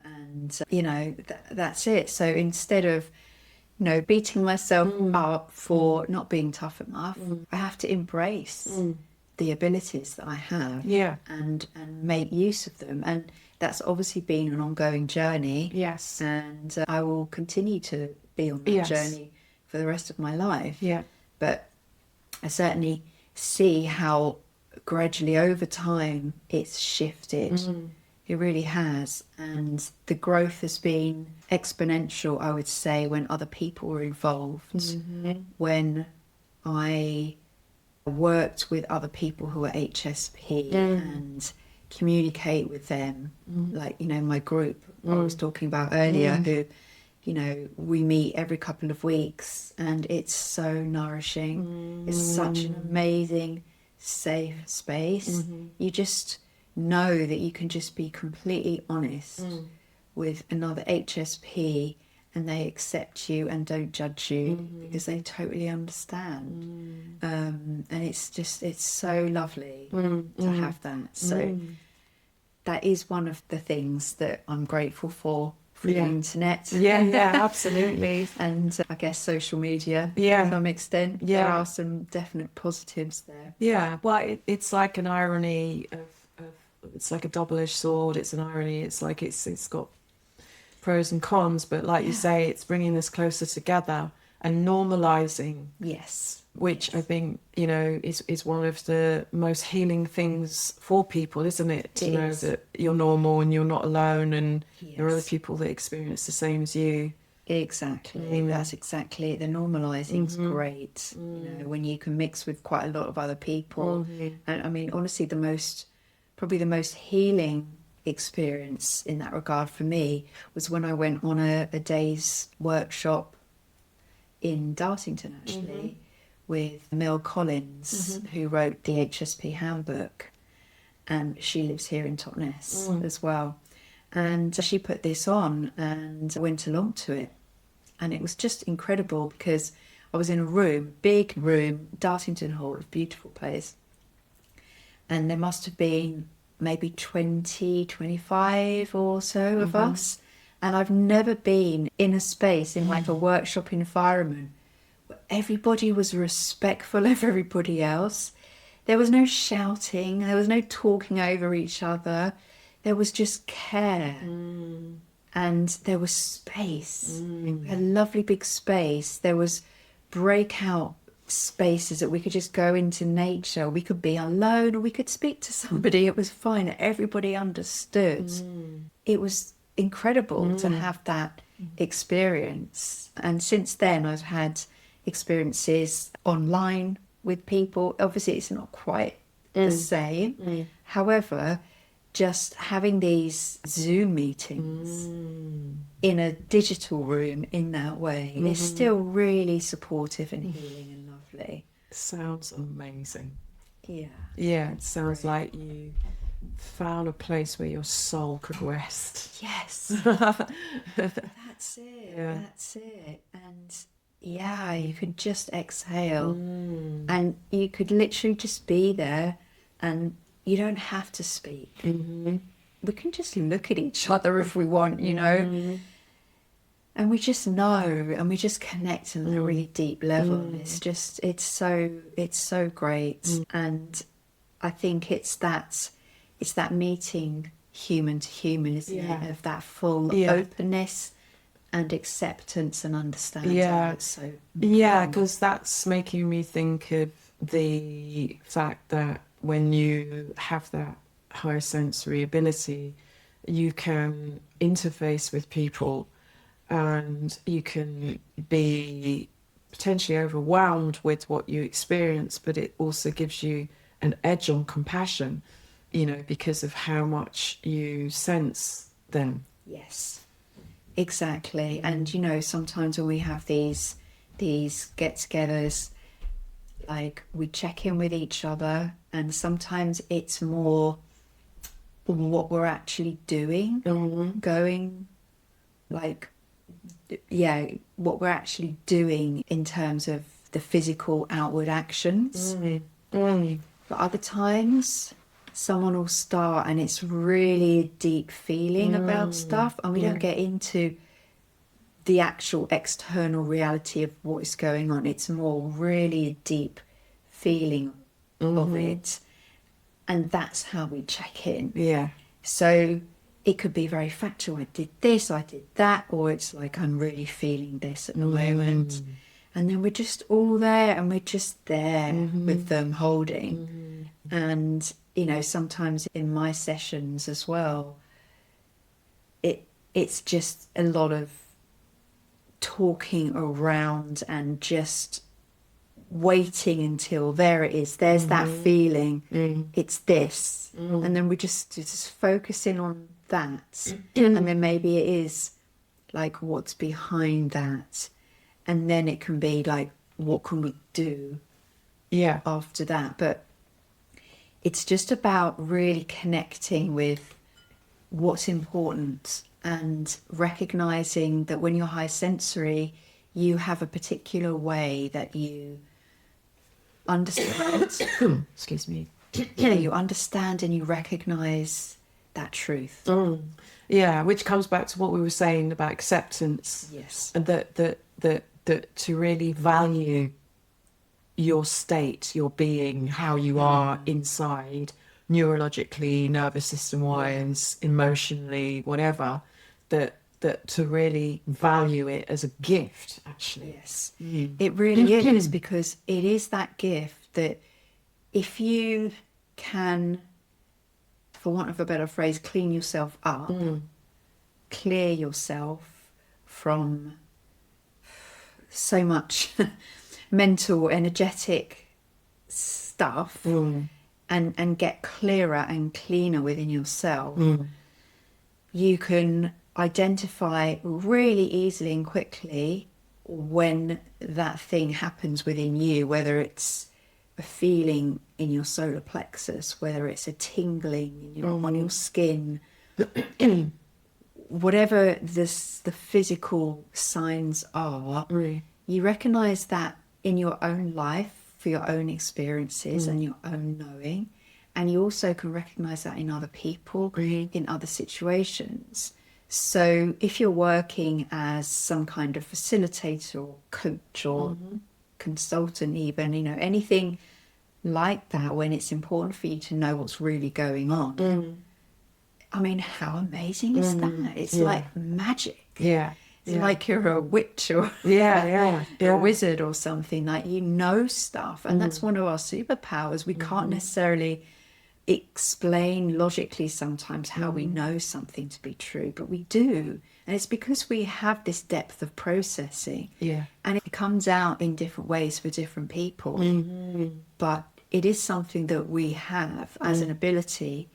And, you know, that's it. So instead of, you know, beating myself up for not being tough enough, I have to embrace the abilities that I have and make use of them. And that's obviously been an ongoing journey. Yes. And I will continue to be on that journey for the rest of my life. Yeah. But I certainly see how gradually over time it's shifted. It really has. And the growth has been exponential, I would say, when other people were involved. When I worked with other people who were HSP and communicate with them, like, you know, my group I was talking about earlier, who, you know, we meet every couple of weeks, and it's so nourishing. It's such an amazing, safe space. You just know that you can just be completely honest with another HSP, and they accept you and don't judge you because they totally understand. And it's so lovely to have that. So that is one of the things that I'm grateful for the internet. Absolutely. And I guess social media to some extent. There are some definite positives there. Yeah, well, it's like an irony of it's like a double-edged sword. It's an irony. It's like it's got pros and cons, but like you say, it's bringing us closer together and normalizing. Yes. Which I think, you know, is one of the most healing things for people, isn't it? To know that you're normal and you're not alone, and there are other people that experience the same as you. Exactly. That's exactly it. The normalizing's great. You know, when you can mix with quite a lot of other people. And I mean, honestly, probably the most healing experience in that regard for me was when I went on a day's workshop in Dartington, actually, with Mel Collins, who wrote the HSP handbook, and she lives here in Totnes as well. And she put this on, and I went along to it, and it was just incredible because I was in a room, big room, Dartington Hall, a beautiful place, and there must have been maybe 20, 25 or so of us. And I've never been in a space in like a workshop environment where everybody was respectful of everybody else. There was no shouting, there was no talking over each other. There was just care. And there was space. A lovely big space. There was breakout spaces that we could just go into nature. We could be alone, or we could speak to somebody. It was fine. Everybody understood. It was incredible to have that experience. And since then I've had experiences online with people. Obviously it's not quite the same. However, just having these Zoom meetings in a digital room in that way is still really supportive and healing and lovely. Sounds amazing. Yeah, It sounds like you found a place where your soul could rest. Yes. That's it. That's it. And you could just exhale, and you could literally just be there, and you don't have to speak. We can just look at each other if we want, you know, and we just know, and we just connect on a really deep level. It's so great. And I think it's that meeting human to human, isn't it? Of that full openness and acceptance and understanding. It's so because that's making me think of the fact that when you have that higher sensory ability, you can interface with people, and you can be potentially overwhelmed with what you experience, but it also gives you an edge on compassion, you know, because of how much you sense them. Yes, exactly. And you know, sometimes when we have these get-togethers, like we check in with each other, and sometimes it's more what we're actually doing, going like, what we're actually doing in terms of the physical outward actions. But other times someone will start and it's really a deep feeling about stuff, and we don't get into the actual external reality of what is going on. It's more really a deep feeling of it, and that's how we check in. Yeah. So it could be very factual. I did this, I did that, or it's like, I'm really feeling this at the moment. And then we're just all there, and we're just there with them holding. And, you know, sometimes in my sessions as well, it's just a lot of talking around and just waiting until there it is. There's that feeling. It's this. And then we just focusing on that. And then maybe it is like, what's behind that? And then it can be like, what can we do after that? But it's just about really connecting with what's important and recognizing that when you're high sensory, you have a particular way that you understand. Excuse me. You understand and you recognize that truth. Yeah, which comes back to what we were saying about acceptance. Yes. And that to really value your state, your being, how you are inside, neurologically, nervous system wise, emotionally, whatever, that to really value it as a gift, actually. Yes. It really is, because it is that gift that if you can, for want of a better phrase, clean yourself up, clear yourself from so much mental, energetic stuff, and get clearer and cleaner within yourself, you can identify really easily and quickly when that thing happens within you, whether it's a feeling in your solar plexus, whether it's a tingling in on your skin, whatever the physical signs are, you recognize that in your own life, for your own experiences and your own knowing, and you also can recognize that in other people, in other situations. So if you're working as some kind of facilitator or coach or consultant, even, you know, anything like that, when it's important for you to know what's really going on, I mean, how amazing is that? It's like magic. It's like you're a witch or a wizard or something, like you know stuff. And that's one of our superpowers. We can't necessarily explain logically sometimes how we know something to be true, but we do. And it's because we have this depth of processing. And it comes out in different ways for different people. But it is something that we have as an ability.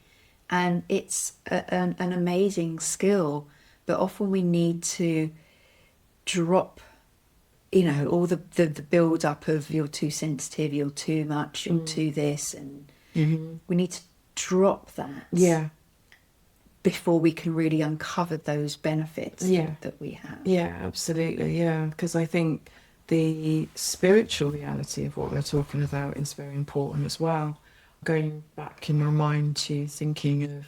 And it's an amazing skill, but often we need to drop, you know, all the build up of you're too sensitive, you're too much, you're too this, and we need to drop that before we can really uncover those benefits that we have. Yeah, absolutely. Yeah, because I think the spiritual reality of what we're talking about is very important as well. Going back in my mind to thinking of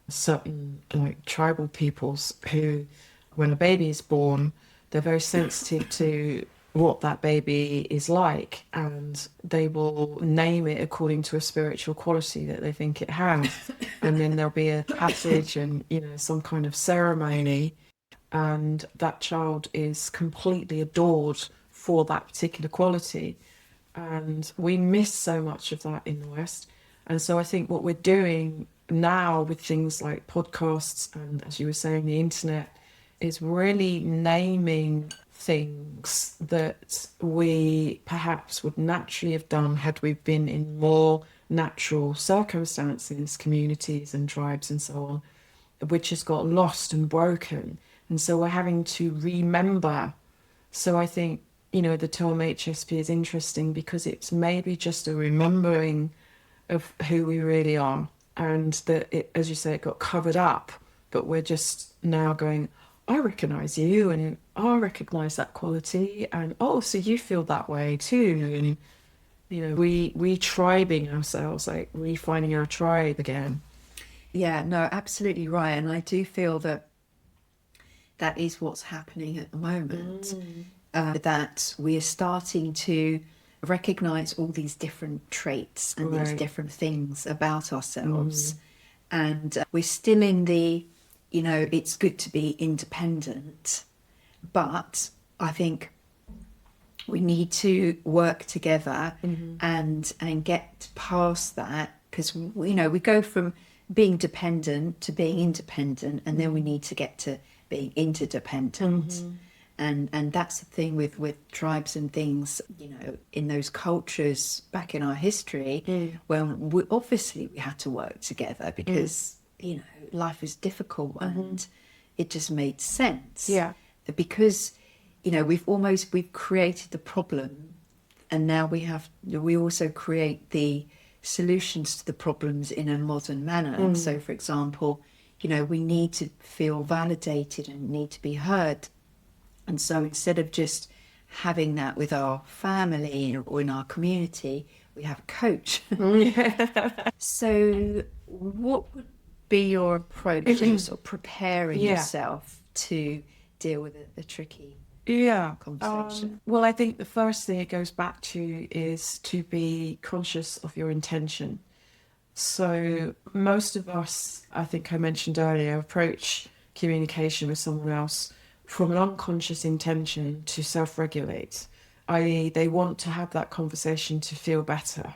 certain like tribal peoples who, when a baby is born, they're very sensitive to what that baby is like, and they will name it according to a spiritual quality that they think it has. And then there'll be a passage and, you know, some kind of ceremony, and that child is completely adored for that particular quality. And we miss so much of that in the West. And so I think what we're doing now with things like podcasts and, as you were saying, the internet, is really naming things that we perhaps would naturally have done had we been in more natural circumstances, communities and tribes and so on, which has got lost and broken. And so we're having to remember. So I think, you know, the term HSP is interesting because it's maybe just a remembering of who we really are, and that it, as you say, it got covered up, but we're just now going, I recognise you, and I recognise that quality, and oh, so you feel that way too. And Retribing ourselves, like refinding our tribe again. Yeah, no, absolutely right. And I do feel that that is what's happening at the moment. That we are starting to recognize all these different traits and these different things about ourselves. And we're still in the, it's good to be independent. But I think we need to work together and get past that, because we go from being dependent to being independent, and then we need to get to being interdependent. And that's the thing with tribes and things, in those cultures back in our history, when we had to work together because life is difficult, and it just made sense. Yeah. Because we've created the problem, and now we also create the solutions to the problems in a modern manner. So, for example, we need to feel validated and need to be heard. And so instead of just having that with our family or in our community, we have a coach. So what would be your approach to sort of preparing yourself to deal with a tricky conversation? Well, I think the first thing it goes back to is to be conscious of your intention. So most of us, I think I mentioned earlier, approach communication with someone else from an unconscious intention to self-regulate, i.e. they want to have that conversation to feel better.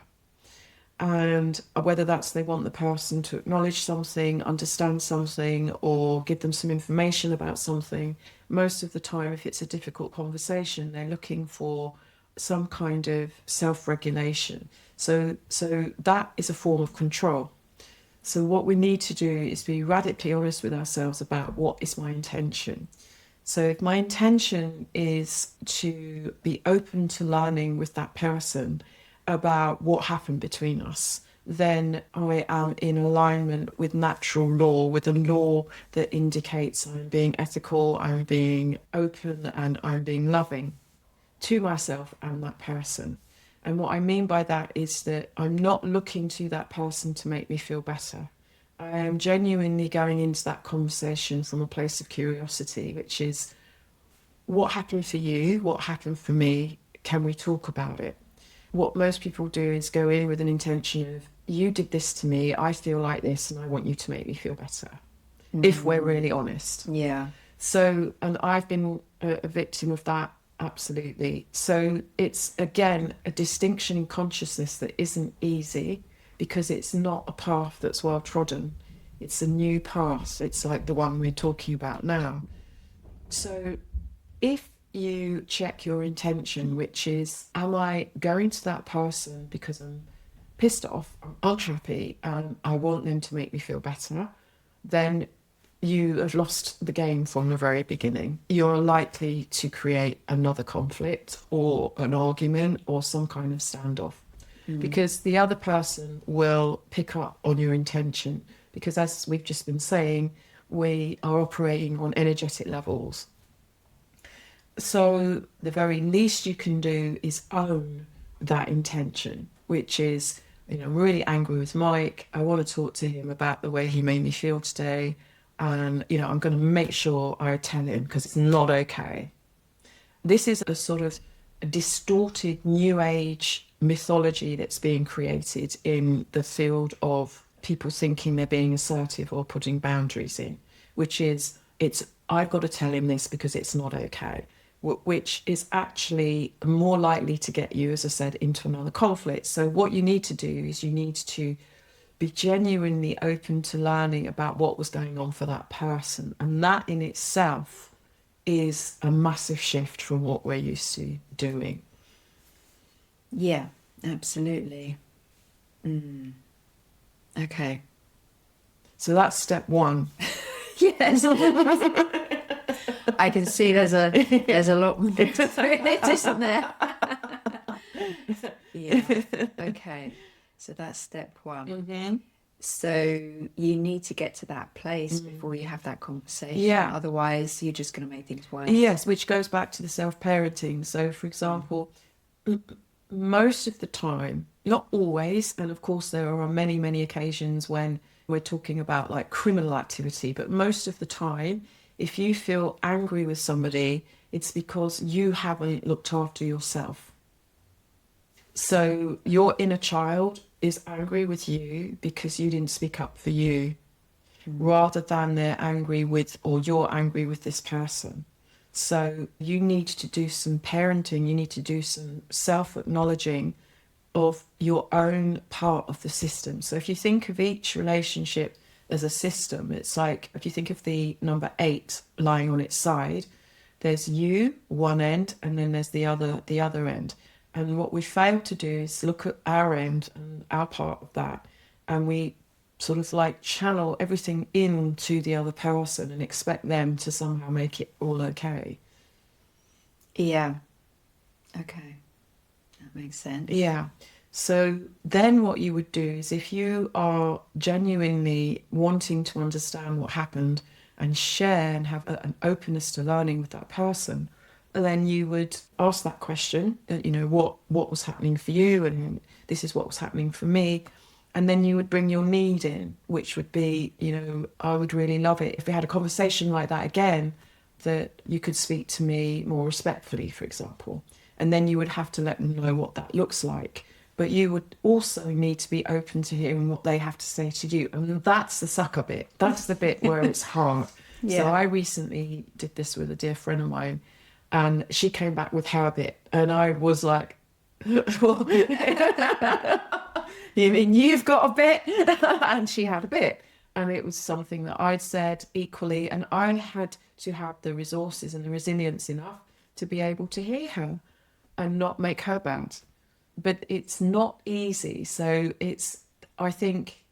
And whether that's they want the person to acknowledge something, understand something, or give them some information about something, most of the time, if it's a difficult conversation, they're looking for some kind of self-regulation. So that is a form of control. So what we need to do is be radically honest with ourselves about what is my intention. So if my intention is to be open to learning with that person about what happened between us, then I am in alignment with natural law, with a law that indicates I'm being ethical, I'm being open, and I'm being loving to myself and that person. And what I mean by that is that I'm not looking to that person to make me feel better. I am genuinely going into that conversation from a place of curiosity, which is, what happened for you? What happened for me? Can we talk about it? What most people do is go in with an intention of, you did this to me, I feel like this, and I want you to make me feel better. If we're really honest. Yeah. So, and I've been a victim of that, absolutely. So it's, again, a distinction in consciousness that isn't easy, because it's not a path that's well trodden. It's a new path. It's like the one we're talking about now. So if you check your intention, which is, am I going to that person because I'm pissed off, I'm unhappy, and I want them to make me feel better, then you have lost the game from the very beginning. You're likely to create another conflict or an argument or some kind of standoff. Because the other person will pick up on your intention, because as we've just been saying, we are operating on energetic levels. So the very least you can do is own that intention, which is, I'm really angry with Mike. I want to talk to him about the way he made me feel today. And, I'm going to make sure I tell him, because it's not okay. This is a sort of distorted new age mythology that's being created in the field of people thinking they're being assertive or putting boundaries in, which is, I've got to tell him this because it's not okay, which is actually more likely to get you, as I said, into another conflict. So what you need to do is you need to be genuinely open to learning about what was going on for that person. And that in itself is a massive shift from what we're used to doing. Yeah, absolutely. Okay. So that's step one. Yes. I can see there's a lot more to it, isn't there? Yeah. Okay. So that's step one. Mm-hmm. So you need to get to that place before you have that conversation. Yeah. Otherwise, you're just going to make things worse. Yes, which goes back to the self-parenting. So, for example, most of the time, not always, and of course there are many, many occasions when we're talking about like criminal activity, but most of the time, if you feel angry with somebody, it's because you haven't looked after yourself. So your inner child is angry with you because you didn't speak up for you, rather than they're angry with, or you're angry with this person. So you need to do some parenting, you need to do some self-acknowledging of your own part of the system. So if you think of each relationship as a system, it's like if you think of the number 8 lying on its side, there's you, one end, and then there's the other end. And what we fail to do is look at our end and our part of that, and we sort of like channel everything into the other person and expect them to somehow make it all okay. Yeah. Okay. That makes sense. Yeah. So then what you would do is, if you are genuinely wanting to understand what happened and share and have an openness to learning with that person, then you would ask that question, you know, what was happening for you, and this is what was happening for me. And then you would bring your need in, which would be, you know, I would really love it if we had a conversation like that again, that you could speak to me more respectfully, for example. And then you would have to let them know what that looks like. But you would also need to be open to hearing what they have to say to you. And that's the sucker bit. That's the bit where it's hard. Yeah. So I recently did this with a dear friend of mine, and she came back with her bit. And I was like, well, you mean you've got a bit? And she had a bit. And it was something that I'd said equally. And I had to have the resources and the resilience enough to be able to hear her and not make her bad. But it's not easy. So I think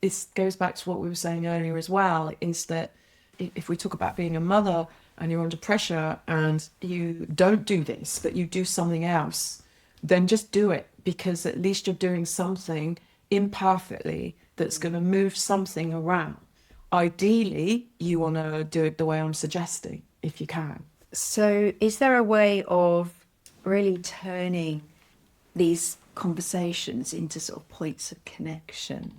it goes back to what we were saying earlier as well, is that if we talk about being a mother and you're under pressure and you don't do this, but you do something else, then just do it, because at least you're doing something imperfectly that's going to move something around. Ideally, you want to do it the way I'm suggesting, if you can. So is there a way of really turning these conversations into sort of points of connection?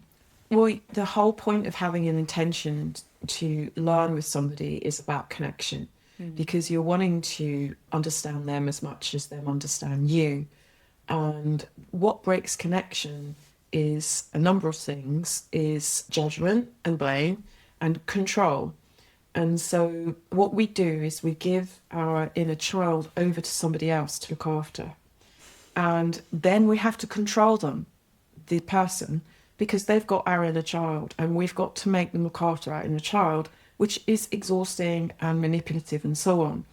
Well, the whole point of having an intention to learn with somebody is about connection, because you're wanting to understand them as much as them understand you. And what breaks connection is a number of things, is judgment and blame and control. And so what we do is we give our inner child over to somebody else to look after. And then we have to control them, the person, because they've got our inner child, and we've got to make them look after our inner child, which is exhausting and manipulative and so on,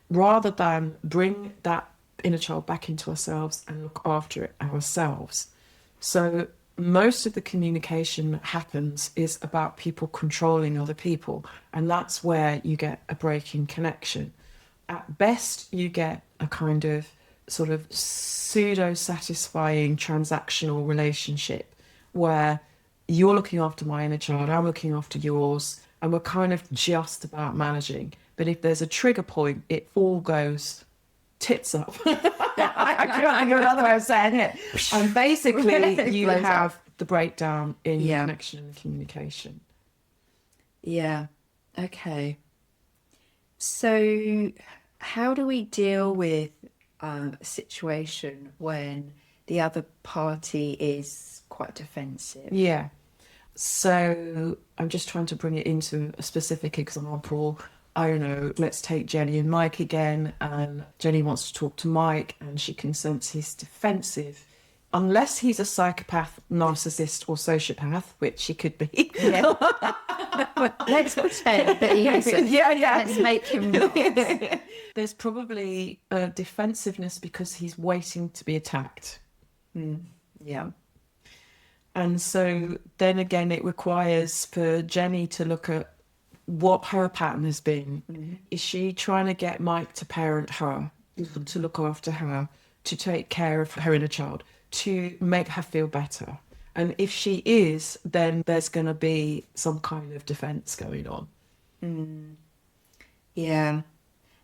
rather than bring that inner child back into ourselves and look after it ourselves. So most of the communication that happens is about people controlling other people, and that's where you get a break in connection. At best, you get a kind of sort of pseudo-satisfying transactional relationship where you're looking after my inner child, I'm looking after yours, and we're kind of just about managing. But if there's a trigger point, it all goes tits up. I can't think of another way of saying it. And basically, you have the breakdown in connection and communication. Yeah. Okay. So how do we deal with a situation when the other party is quite defensive? Yeah. So I'm just trying to bring it into a specific example. I don't know, let's take Jenny and Mike again. And Jenny wants to talk to Mike, and she can sense he's defensive. Unless he's a psychopath, narcissist, or sociopath, which he could be. Yeah. Let's pretend that he is. Yeah. Let's make him not. There's probably a defensiveness because he's waiting to be attacked. Yeah. And so then again, it requires for Jenny to look at what her pattern has been. Is she trying to get Mike to parent her, to look after her, to take care of her inner child, to make her feel better? And if she is, then there's going to be some kind of defense going on. Yeah.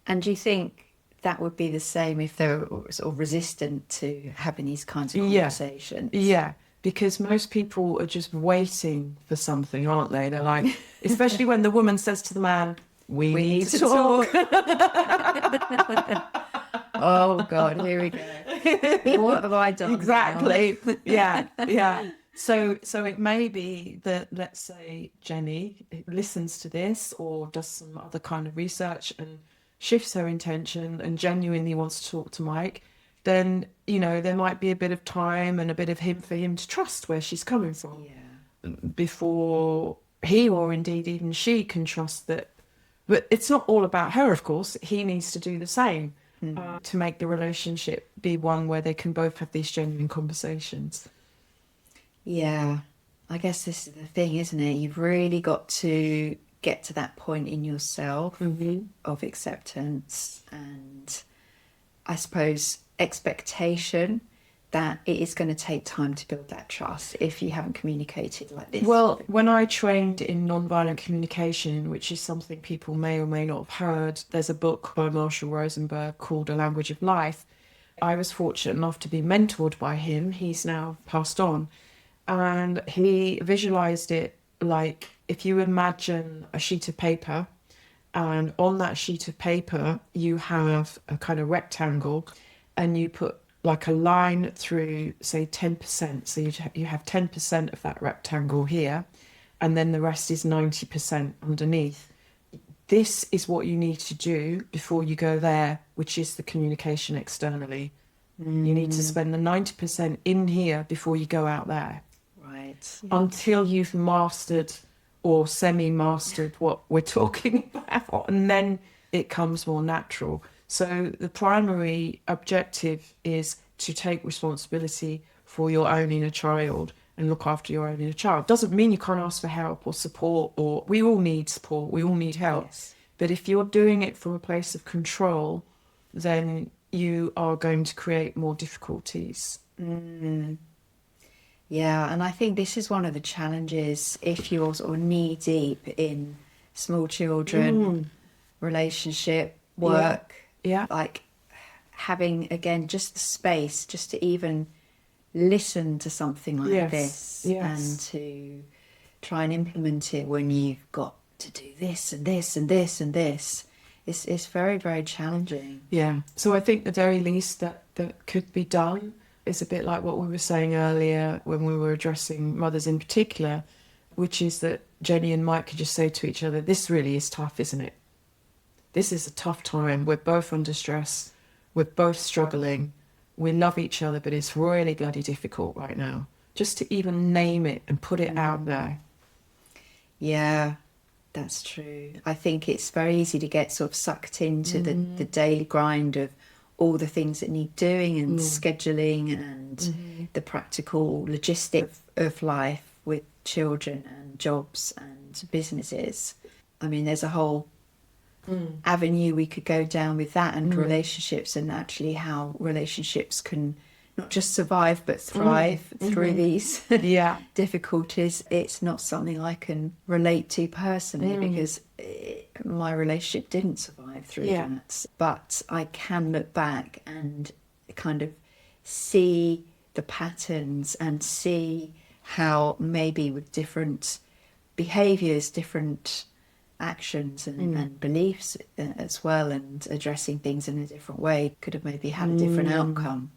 And do you think that would be the same if they were sort of resistant to having these kinds of Yeah. conversations. Yeah, because most people are just waiting for something, aren't they? They're like, especially when the woman says to the man, we need to talk. Oh God, here we go. What have I done? Exactly. Yeah, yeah. So it may be that, let's say, Jenny listens to this or does some other kind of research and shifts her intention and genuinely wants to talk to Mike. Then, you know, there might be a bit of time and a bit of him for him to trust where she's coming from. Yeah. Before he, or indeed even she, can trust that. But it's not all about her, of course. He needs to do the same to make the relationship be one where they can both have these genuine conversations. Yeah, I guess this is the thing, isn't it? You've really got to get to that point in yourself of acceptance and, I suppose, expectation that it is going to take time to build that trust if you haven't communicated like this. Well, when I trained in nonviolent communication, which is something people may or may not have heard, there's a book by Marshall Rosenberg called A Language of Life. I was fortunate enough to be mentored by him. He's now passed on. And he visualized it like if you imagine a sheet of paper, and on that sheet of paper, you have a kind of rectangle, and you put like a line through, say, 10%. So you have 10% of that rectangle here, and then the rest is 90% underneath. This is what you need to do before you go there, which is the communication externally. You need to spend the 90% in here before you go out there. Right. Until you've mastered or semi-mastered what we're talking about, and then it comes more natural. So the primary objective is to take responsibility for your own inner child and look after your own inner child. Doesn't mean you can't ask for help or support, or we all need support, we all need help. Yes. But if you're doing it from a place of control, then you are going to create more difficulties. Yeah, and I think this is one of the challenges if you're sort of knee deep in small children, relationship, work. Yeah. Like having, again, just the space just to even listen to something like this and to try and implement it when you've got to do this and this and this and this. It's very, very challenging. Yeah. So I think the very least that could be done is a bit like what we were saying earlier when we were addressing mothers in particular, which is that Jenny and Mike could just say to each other, this really is tough, isn't it? This is a tough time. We're both under stress. We're both struggling. We love each other, but it's really bloody difficult right now. Just to even name it and put it out there. Yeah, that's true. I think it's very easy to get sort of sucked into the daily grind of all the things that need doing and scheduling and the practical logistics of life with children and jobs and businesses. I mean, there's a whole avenue we could go down with that and relationships, and actually how relationships can not just survive but thrive through these difficulties. It's not something I can relate to personally because my relationship didn't survive through that. But I can look back and kind of see the patterns and see how maybe with different behaviours, different actions and beliefs as well, and addressing things in a different way could have maybe had a different outcome.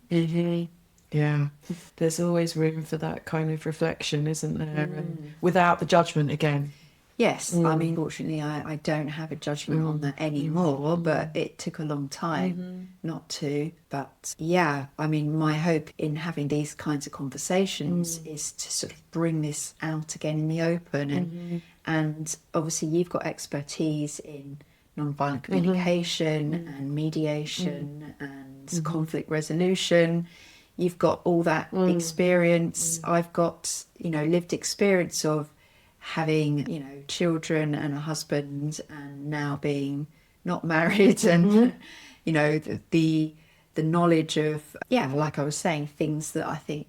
Yeah, there's always room for that kind of reflection, isn't there? And without the judgment again. Yes, I mean, fortunately, I don't have a judgment on that anymore, but it took a long time not to. But yeah, I mean, my hope in having these kinds of conversations is to sort of bring this out again in the open. And obviously, you've got expertise in nonviolent communication and mediation and conflict resolution. You've got all that experience. I've got, lived experience of having, children and a husband, and now being not married, and the knowledge of like I was saying, things that I think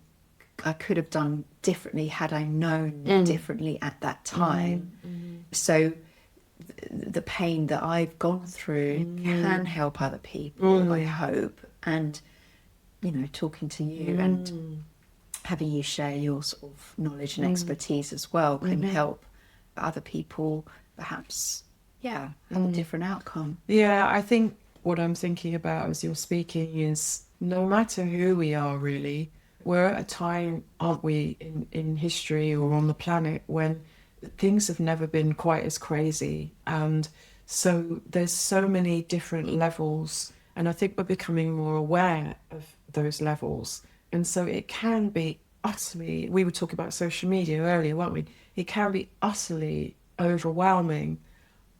I could have done differently had I known differently at that time. So the pain that I've gone through can help other people, I hope. And, you know, talking to you and having you share your sort of knowledge and expertise as well can help other people perhaps, have a different outcome. Yeah, I think what I'm thinking about as you're speaking is no matter who we are really, we're at a time, aren't we, in history or on the planet when things have never been quite as crazy. And so there's so many different levels, and I think we're becoming more aware of those levels. And so it can be utterly, we were talking about social media earlier, weren't we? It can be utterly overwhelming.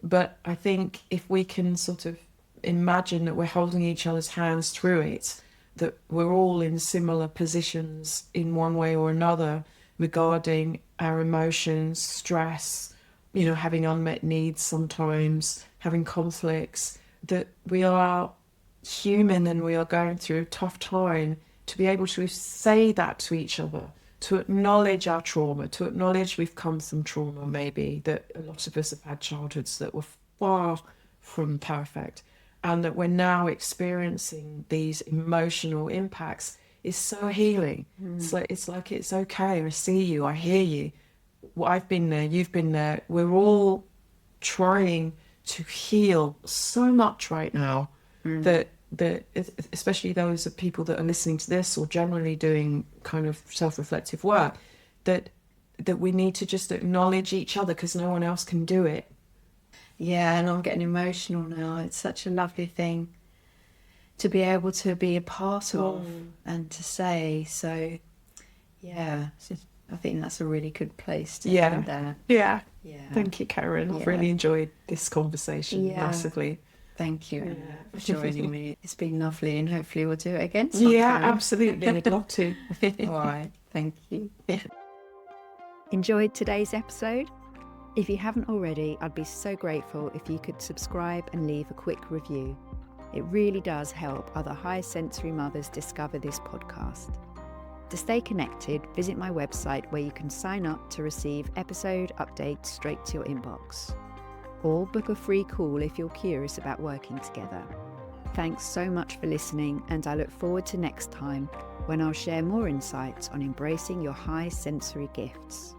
But I think if we can sort of imagine that we're holding each other's hands through it, that we're all in similar positions in one way or another regarding our emotions, stress, you know, having unmet needs sometimes, having conflicts, that we are human and we are going through a tough time, to be able to say that to each other, to acknowledge our trauma, to acknowledge we've come from trauma, maybe, that a lot of us have had childhoods that were far from perfect, and that we're now experiencing these emotional impacts is so healing. It's like it's okay, I see you, I hear you. Well, I've been there, you've been there. We're all trying to heal so much right now that especially those of people that are listening to this or generally doing kind of self-reflective work, that we need to just acknowledge each other because no one else can do it. Yeah, and I'm getting emotional now. It's such a lovely thing to be able to be a part of and to say. So, yeah, I think that's a really good place to end there. Yeah. Yeah. Thank you, Karen. I've really enjoyed this conversation massively. Thank you for joining me. It's been lovely, and hopefully we'll do it again sometime. Yeah, absolutely. I'd love to. All right. Thank you. Enjoyed today's episode? If you haven't already, I'd be so grateful if you could subscribe and leave a quick review. It really does help other high sensory mothers discover this podcast. To stay connected, visit my website where you can sign up to receive episode updates straight to your inbox. Or book a free call if you're curious about working together. Thanks so much for listening, and I look forward to next time when I'll share more insights on embracing your high sensory gifts.